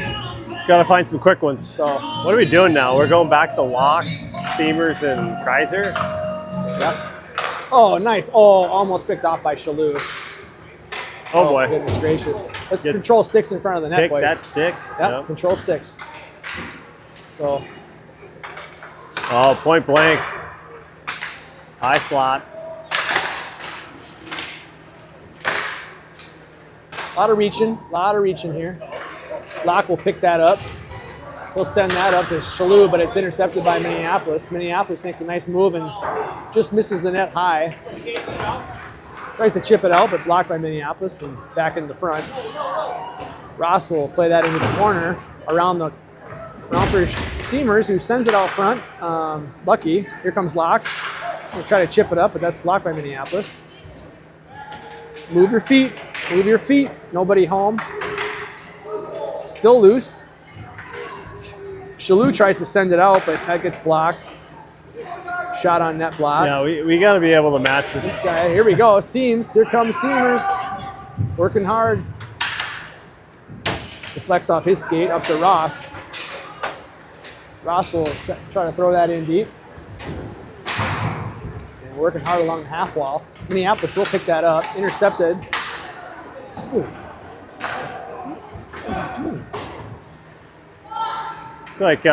Got to find some quick ones. So what are we doing now? We're going back to Locke, Seamers, and Kreiser. yep. Oh, nice. Oh, almost picked off by Shalou. Oh boy. Goodness gracious. Let's Get- control sticks in front of the net, Pick boys. that stick. Yep, control sticks. So, Oh, point blank. High slot. a lot of reaching here. Locke will pick that up. He'll send that up to Shalou, but it's intercepted by Minneapolis. Minneapolis makes a nice move and just misses the net high. Tries to chip it out, but blocked by Minneapolis and back in the front. Ross will play that into the corner around for Seamers, who sends it out front. Lucky. Here comes Locke. We'll try to chip it up, but that's blocked by Minneapolis. Move your feet. Move your feet. Nobody home. Still loose. Shalou tries to send it out, but that gets blocked. Shot on net blocked. Yeah, we got to be able to match this. This guy, here we go. Seams. Here comes Seamers. Working hard. Deflects off his skate up to Ross. Ross will try to throw that in deep. And working hard along the half wall. Minneapolis will pick that up. Intercepted. Ooh. It's like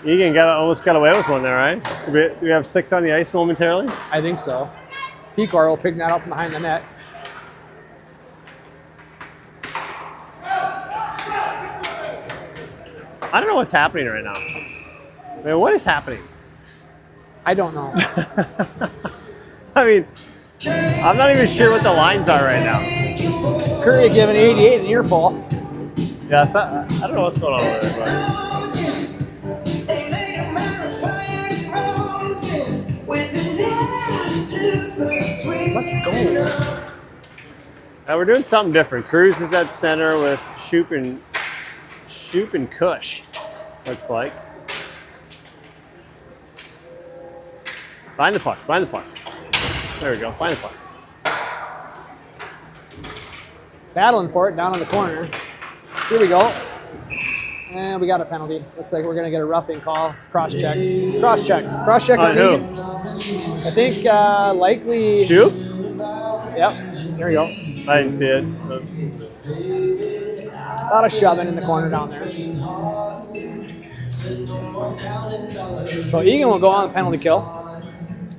Eagan almost got away with one there, right? We have 6 on the ice momentarily. I think so. Pecor will pick that up from behind the net. I don't know what's happening right now. I mean, what is happening? I don't know. I mean, I'm not even sure what the lines are right now. Curry giving 88 an earful. Yeah, so, I don't know what's going on over there, but Let's go. we're doing something different. Cruz is at center with Shoop and Kush, looks like. Find the puck. There we go, find the puck. Battling for it down in the corner. Here we go. And we got a penalty. Looks like we're going to get a roughing call. Cross-check. Cross-check On who? Eagan. I think likely... Shoop? Yep. There we go. I didn't see it. A lot of shoving in the corner down there. So Eagan will go on the penalty kill.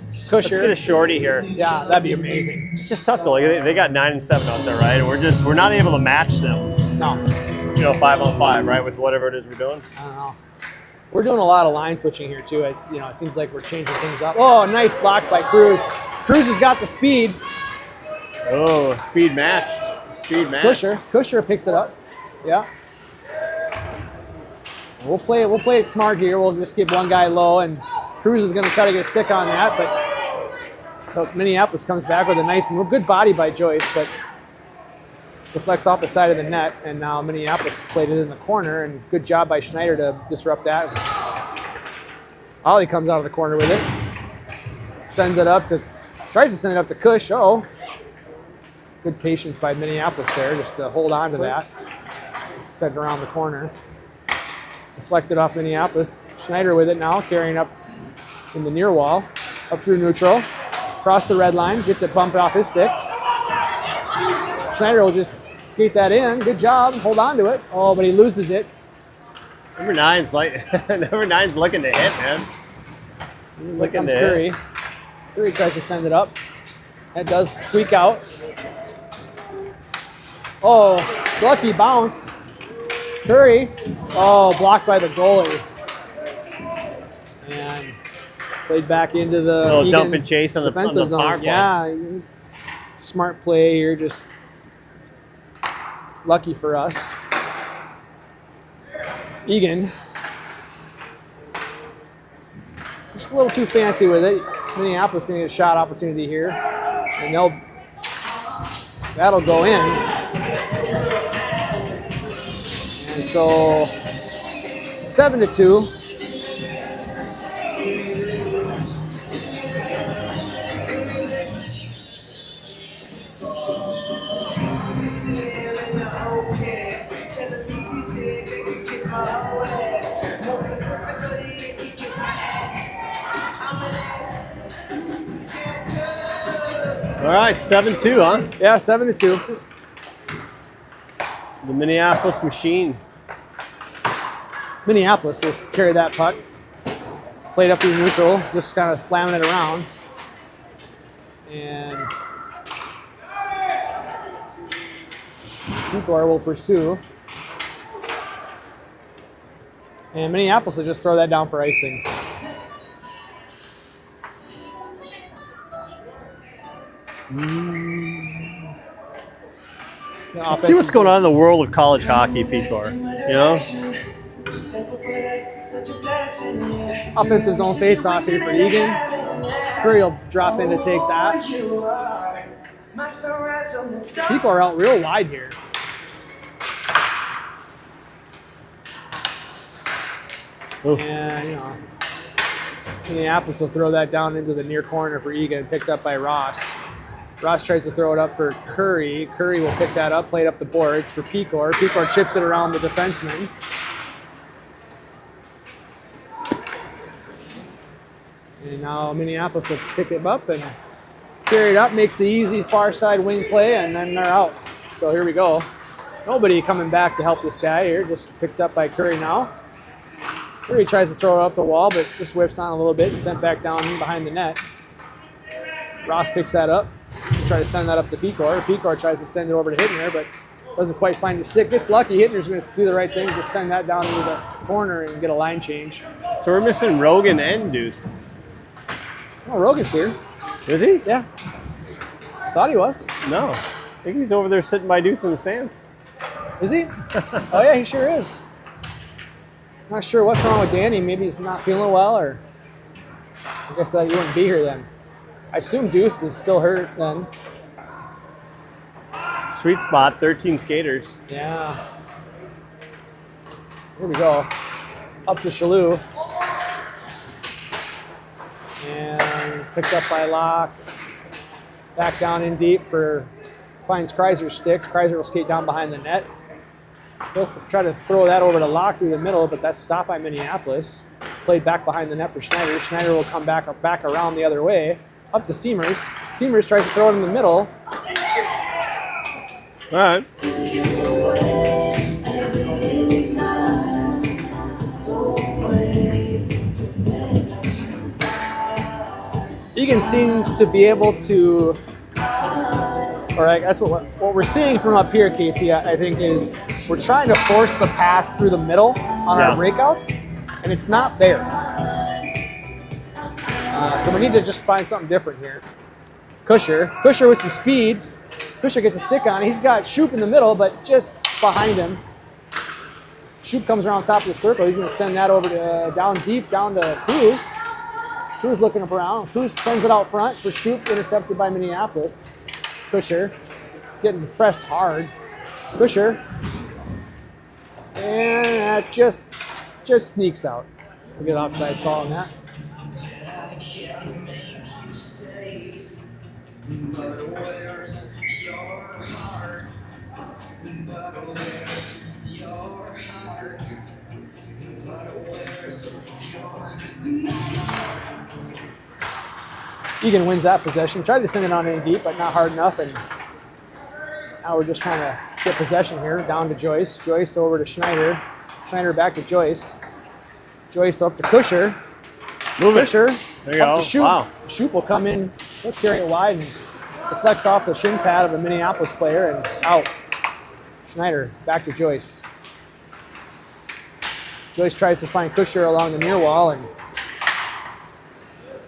Let's get a Kusher. shorty here. Yeah, that'd be amazing. It's just tough though. Like, they got 9 and 7 out there, right? And we're not able to match them. No, 5 on 5, right? With whatever it is we're doing. I don't know. We're doing a lot of line switching here too. It seems like we're changing things up. Oh, nice block by Cruz. Cruz has got the speed. Oh, speed match. Kusher picks it up. Yeah. We'll play it smart here. We'll just keep one guy low, and Cruz is going to try to get a stick on that, but Minneapolis comes back with a nice move. Good body by Joyce, but deflects off the side of the net, and now Minneapolis played it in the corner, and good job by Schneider to disrupt that. Ollie comes out of the corner with it. Tries to send it up to Kush. Oh, good patience by Minneapolis there, just to hold on to that. Sent it around the corner. Deflected off Minneapolis. Schneider with it now, carrying up in the near wall, up through neutral, across the red line, gets it bumped off his stick. Schneider will just skate that in. Good job, hold on to it. Oh, but he loses it. Number 9's looking to hit, man. Here comes Curry. Curry tries to send it up. That does squeak out. Oh, lucky bounce. Curry. Oh, blocked by the goalie. And played back into the little dump and chase on the defensive power zone. play. Yeah, smart play here. Just lucky for us. Eagan. Just a little too fancy with it. Minneapolis needs a shot opportunity here. And that'll go in. And so 7-2. All right, 7-2, huh? Yeah, 7-2. The Minneapolis Machine. Minneapolis will carry that puck. Played up to the neutral, just kind of slamming it around. And Igor will pursue. And Minneapolis will just throw that down for icing. See what's going on in the world of college hockey, Picor. You know? Offensive zone face-off here for Eagan. Curry will drop in to take that. People are out real wide here. And, you know, Minneapolis will throw that down into the near corner for Eagan, picked up by Ross. Ross tries to throw it up for Curry. Curry will pick that up, play it up the boards for Picor. Picor chips it around the defenseman. And now Minneapolis will pick it up and carry it up, makes the easy far side wing play, and then they're out. So here we go. Nobody coming back to help this guy here, just picked up by Curry now. Curry tries to throw it up the wall, but just whiffs on a little bit and sent back down behind the net. Ross picks that up, try to send that up to Picor. Picor tries to send it over to Hittner, but doesn't quite find the stick. Gets lucky. Hittner's going to do the right thing, just send that down into the corner and get a line change. So we're missing Rogan and Deuce. Oh, Rogan's here. Is he? Yeah. Thought he was. No. I think he's over there sitting by Deuce in the stands. Is he? Oh, yeah, he sure is. Not sure what's wrong with Danny. Maybe he's not feeling well, or I guess that he wouldn't be here then. I assume Duth is still hurt then. Sweet spot, 13 skaters. Yeah. Here we go. Up to Shalou. And picked up by Locke. Back down in deep for finds Kreiser's stick. Kreiser will skate down behind the net. He'll try to throw that over to Locke through the middle, but that's stopped by Minneapolis. Played back behind the net for Schneider. Schneider will come back around the other way. Up to Seamers. Seamers tries to throw it in the middle. All right. Eagan seems to be able to, or I guess what we're seeing from up here, Casey, I think is we're trying to force the pass through the middle on our breakouts, and it's not there. So we need to just find something different here. Kusher with some speed. Kusher gets a stick on it. He's got Shoop in the middle, but just behind him. Shoop comes around top of the circle. He's going to send that over to down deep, down to Cruz. Cruz looking up around. Cruz sends it out front for Shoop, intercepted by Minneapolis. Kusher getting pressed hard. Kusher. And that just sneaks out. We get offside call on that. Eagan wins that possession. Tried to send it on in deep, but not hard enough. And now we're just trying to get possession here. Down to Joyce. Joyce over to Schneider. Schneider back to Joyce. Joyce up to Kusher. Move it. Kusher There you up go. to Shoop. Wow. Shoop will come in. He'll carry it wide and deflects off the shin pad of the Minneapolis player and out. Schneider back to Joyce. Joyce tries to find Kusher along the near wall and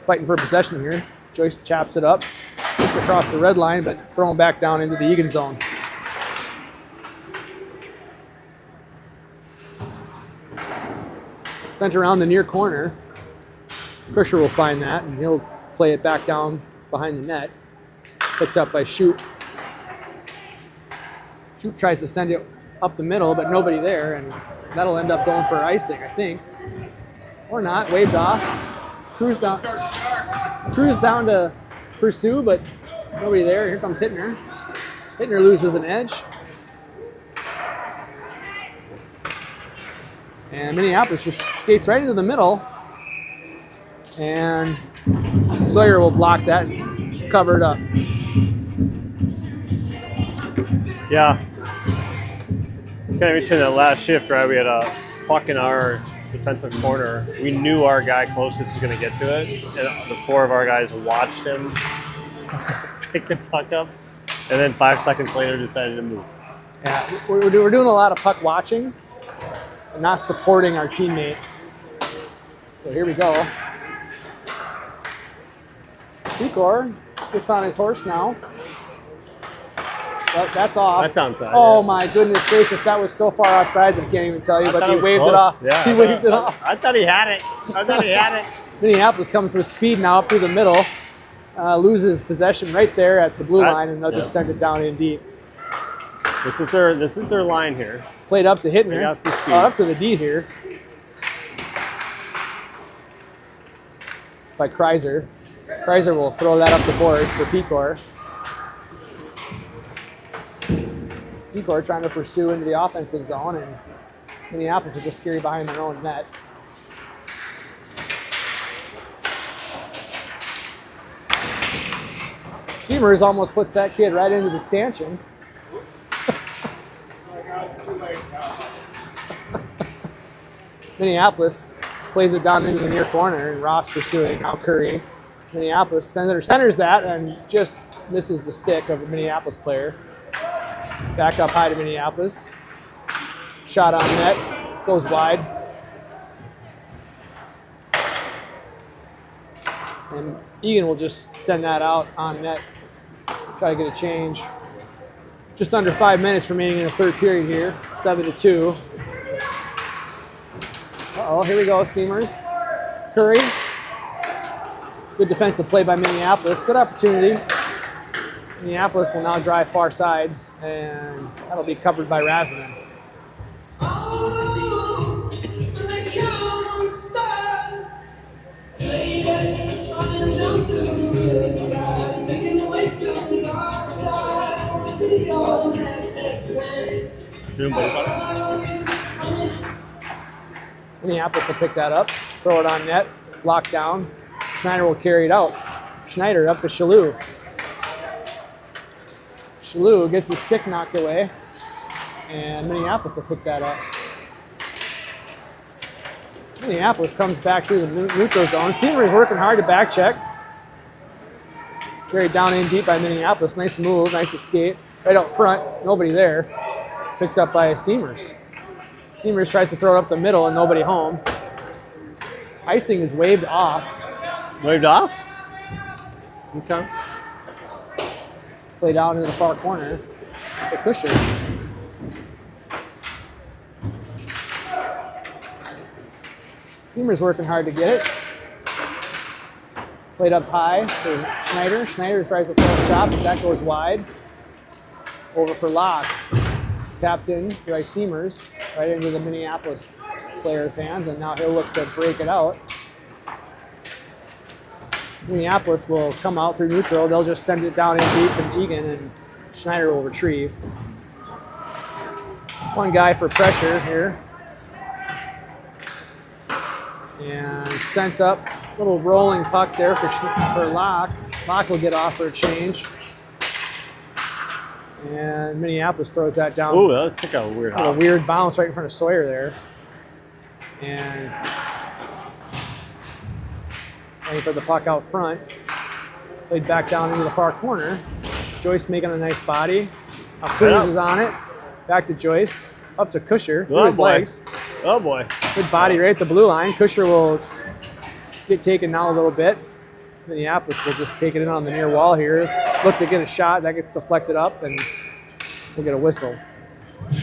fighting for possession here. Joyce chaps it up, just across the red line, but throwing back down into the Eagan zone. Sent around the near corner. Kusher will find that, and he'll play it back down behind the net. Picked up by Shoop. Shoop tries to send it up the middle, but nobody there, and that'll end up going for icing, I think. Or not, waved off. Cruz down to pursue, but nobody there. Here comes Hittner. Hittner loses an edge. And Minneapolis just skates right into the middle. And Sawyer will block that and cover it up. Yeah. It's kind of interesting that last shift, right? We had a puck in our defensive corner. We knew our guy closest was going to get to it. And the 4 of our guys watched him pick the puck up. And then 5 seconds later decided to move. Yeah, we're doing a lot of puck watching and not supporting our teammate. So here we go. Pecor gets on his horse now. Well, that's off. That's onside. Oh yeah. my goodness gracious, that was so far offsides I can't even tell you, but he waved close. it off. Yeah, he waved it off. I thought he had it. Minneapolis comes with speed now up through the middle, loses possession right there at the blue line, and they'll just send it down in deep. This is their line here. Played up to Hittner. They got some speed. Up to the D here. By Kreiser. Kreiser will throw that up the boards for Pecor. Pecor trying to pursue into the offensive zone, and Minneapolis will just carry behind their own net. Seamers almost puts that kid right into the stanchion. Minneapolis plays it down into the near corner, and Ross pursuing. Now Curry. Minneapolis centers that and just misses the stick of a Minneapolis player. Back up high to Minneapolis. Shot on net, goes wide. And Eagan will just send that out on net. Try to get a change. Just under 5 minutes remaining in the third period here. 7-2. Uh-oh, here we go, Seamers. Curry. Good defensive play by Minneapolis. Good opportunity. Minneapolis will now drive far side, and that'll be covered by Razinen. Minneapolis will pick that up, throw it on net, lock down. Schneider will carry it out. Schneider up to Shalou. Shalou gets his stick knocked away, and Minneapolis will pick that up. Minneapolis comes back through the neutral zone. Seamer is working hard to back check. Carried down in deep by Minneapolis. Nice move, nice escape. Right out front, nobody there. Picked up by Seamers. Seamers tries to throw it up the middle and nobody home. Icing is waved off. Waved off? Okay. Play down in the far corner. The cushion. Seamer's working hard to get it. Played up high for Schneider. Schneider tries to throw a shot, but that goes wide. Over for Locke. Tapped in by Seamers, right into the Minneapolis player's hands, and now he'll look to break it out. Minneapolis will come out through neutral. They'll just send it down in deep, and Eagan and Schneider will retrieve. One guy for pressure here. And sent up. Little rolling puck there for Locke. Locke will get off for a change. And Minneapolis throws that down. Ooh, that took a weird hop. A weird bounce right in front of Sawyer there. And waiting for the puck out front. Played back down into the far corner. Joyce making a nice body. Now Cruz is on it. Back to Joyce. Up to Kusher. Through his legs. Oh boy. Good body right at the blue line. Kusher will get taken now a little bit. Minneapolis will just take it in on the near wall here. Look to get a shot. That gets deflected up, and we'll get a whistle.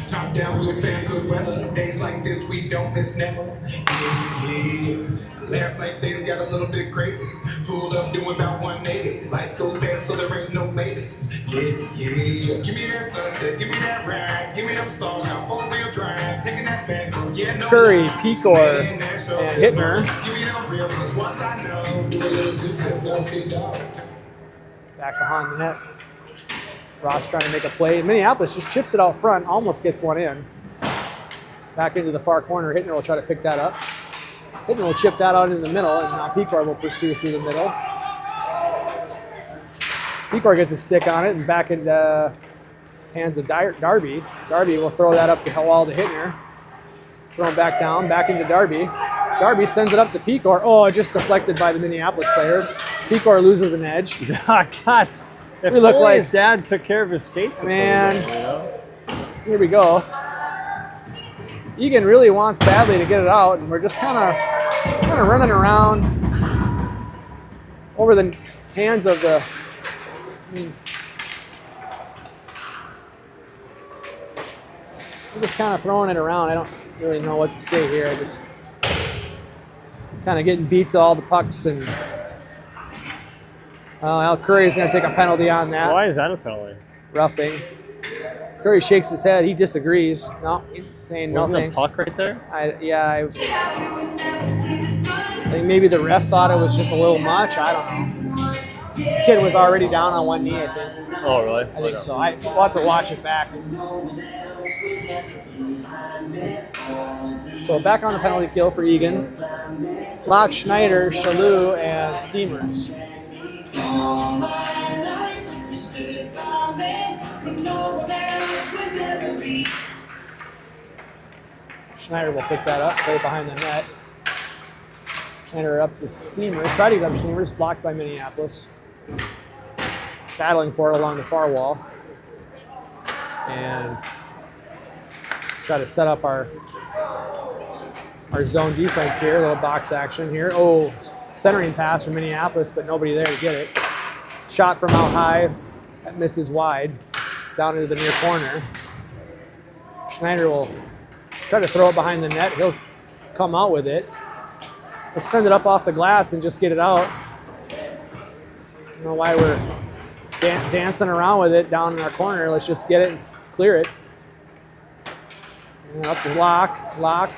Top down, good fam, good weather. Days like this, we don't miss never. Yeah, yeah. Last night things got a little bit crazy. Pulled up doing about 180. Life goes fast, so there ain't no maybes. Yeah, yeah. Just give me that sunset, give me that ride, give me them stars out 4-wheel drive, taking that back road. Yeah, no Curry, lie. Pecor, Man, that sure and feels Hittner. good. Give me them real ones once I know. Do a little two-step, don't see dog. Back behind the net. Ross trying to make a play. Minneapolis just chips it out front, almost gets one in. Back into the far corner. Hittner will try to pick that up. Hittner will chip that out in the middle, and now Pecor will pursue through the middle. Pecor gets a stick on it and back into hands of Darby. Darby will throw that up the wall to Hittner. Thrown back down, back into Darby. Darby sends it up to Pecor. Oh, just deflected by the Minneapolis player. Pecor loses an edge. Oh, gosh. If We look only like- his dad took care of his skates. before Man. he did, you know? Here we go. Eagan really wants badly to get it out, and we're just kind of running around over the hands of the. I'm just kind of throwing it around. I don't really know what to say here. I just kind of getting beat to all the pucks, and Al Curry's going to take a penalty on that. Why is that a penalty? Roughing. Curry shakes his head. He disagrees. No, he's saying no Wasn't the thanks. puck right there? I think maybe the ref thought it was just a little much. I don't know. The kid was already down on one knee, I think. Oh, really? I think so. We'll have to watch it back. So back on the penalty kill for Eagan. Locke, Schneider, Shalou, and Seamers. Schneider will pick that up, play behind the net. Schneider up to Seamers. Tried to get up Seamers, blocked by Minneapolis. Battling for it along the far wall. And try to set up our zone defense here. A little box action here. Oh, centering pass from Minneapolis, but nobody there to get it. Shot from out high. That misses wide. Down into the near corner. Schneider will try to throw it behind the net. He'll come out with it. Let's send it up off the glass and just get it out. I don't know why we're dancing around with it down in our corner. Let's just get it and clear it. And up to Locke.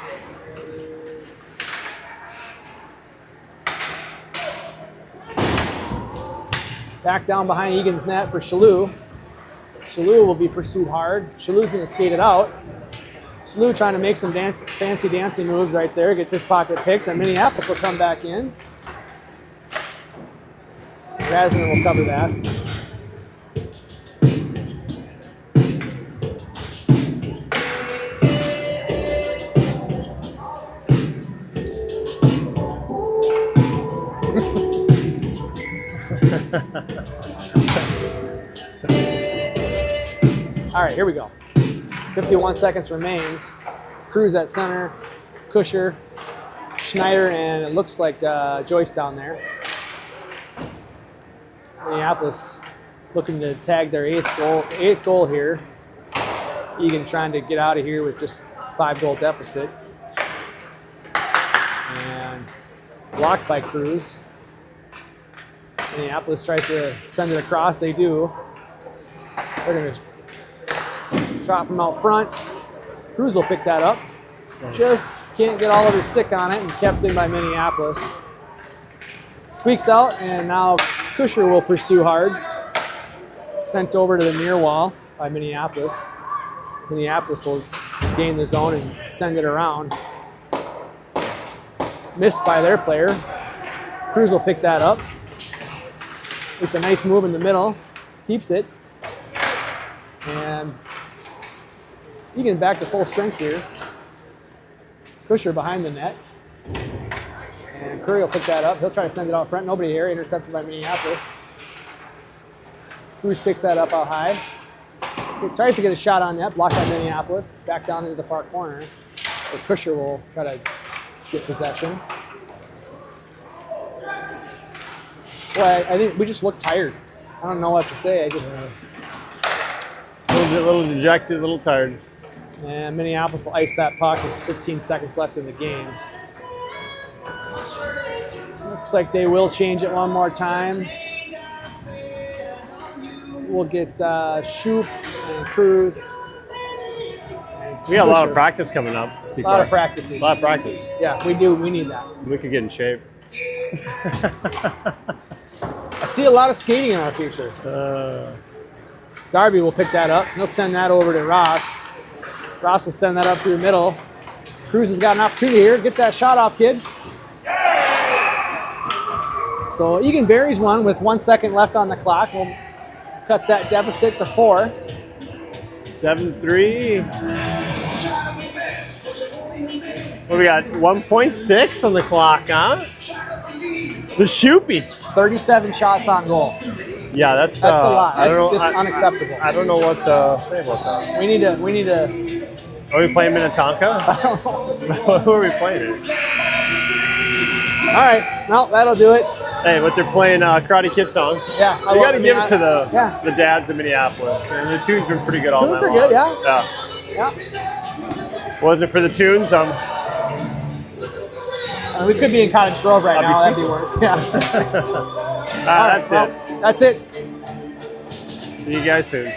Back down behind Eagan's net for Shalou. Shalou will be pursued hard. Shalou's going to skate it out. Shalou trying to make some fancy dancing moves right there. Gets his pocket picked, and Minneapolis will come back in. Razin will cover that. All right, here we go. 51 seconds remains. Cruz at center, Kusher, Schneider, and it looks like Joyce down there. Minneapolis looking to tag their eighth goal here. Eagan trying to get out of here with just 5-goal deficit. And blocked by Cruz. Minneapolis tries to send it across. They do. They're going to shot from out front. Cruz will pick that up. Just can't get all of his stick on it and kept in by Minneapolis. Squeaks out, and now Kusher will pursue hard. Sent over to the near wall by Minneapolis. Minneapolis will gain the zone and send it around. Missed by their player. Cruz will pick that up. Makes a nice move in the middle. Keeps it. And Eagan back to full strength here. Kusher behind the net. And Curry will pick that up. He'll try to send it out front. Nobody here. Intercepted by Minneapolis. Cruz picks that up out high. He tries to get a shot on net. Blocked by Minneapolis. Back down into the far corner. But Kusher will try to get possession. Boy, I think we just look tired. I don't know what to say. I just... A little dejected, a little tired. And Minneapolis will ice that puck with 15 seconds left in the game. Looks like they will change it one more time. We'll get Shoop and Cruz. We got a lot of practice coming up. A lot of practices. A lot of practice. Yeah, we do. We need that. We could get in shape. I see a lot of skating in our future. Darby will pick that up. He'll send that over to Ross. Ross will send that up through the middle. Cruz has got an opportunity here. Get that shot off, kid. So Eagan buries one with 1 second left on the clock. We'll cut that deficit to 4. 7-3. What we got? 1.6 on the clock, huh? The Shoopy. 37 shots on goal. Yeah, that's a lot. I That's don't know, just unacceptable. I don't know what to say about that. We need to. Are we playing Minnetonka? Who are we playing? All right. No, that'll do it. Hey, but they're playing Karate Kid song. Yeah. You got to give it to the Yeah. dads in Minneapolis. And the tune's been pretty good all Tunes night are good, long. yeah. Wasn't it for the tunes, We could be in Cottage Grove right I'll be now. That'd be worse. speechless. Yeah. That's it. That's it. See you guys soon.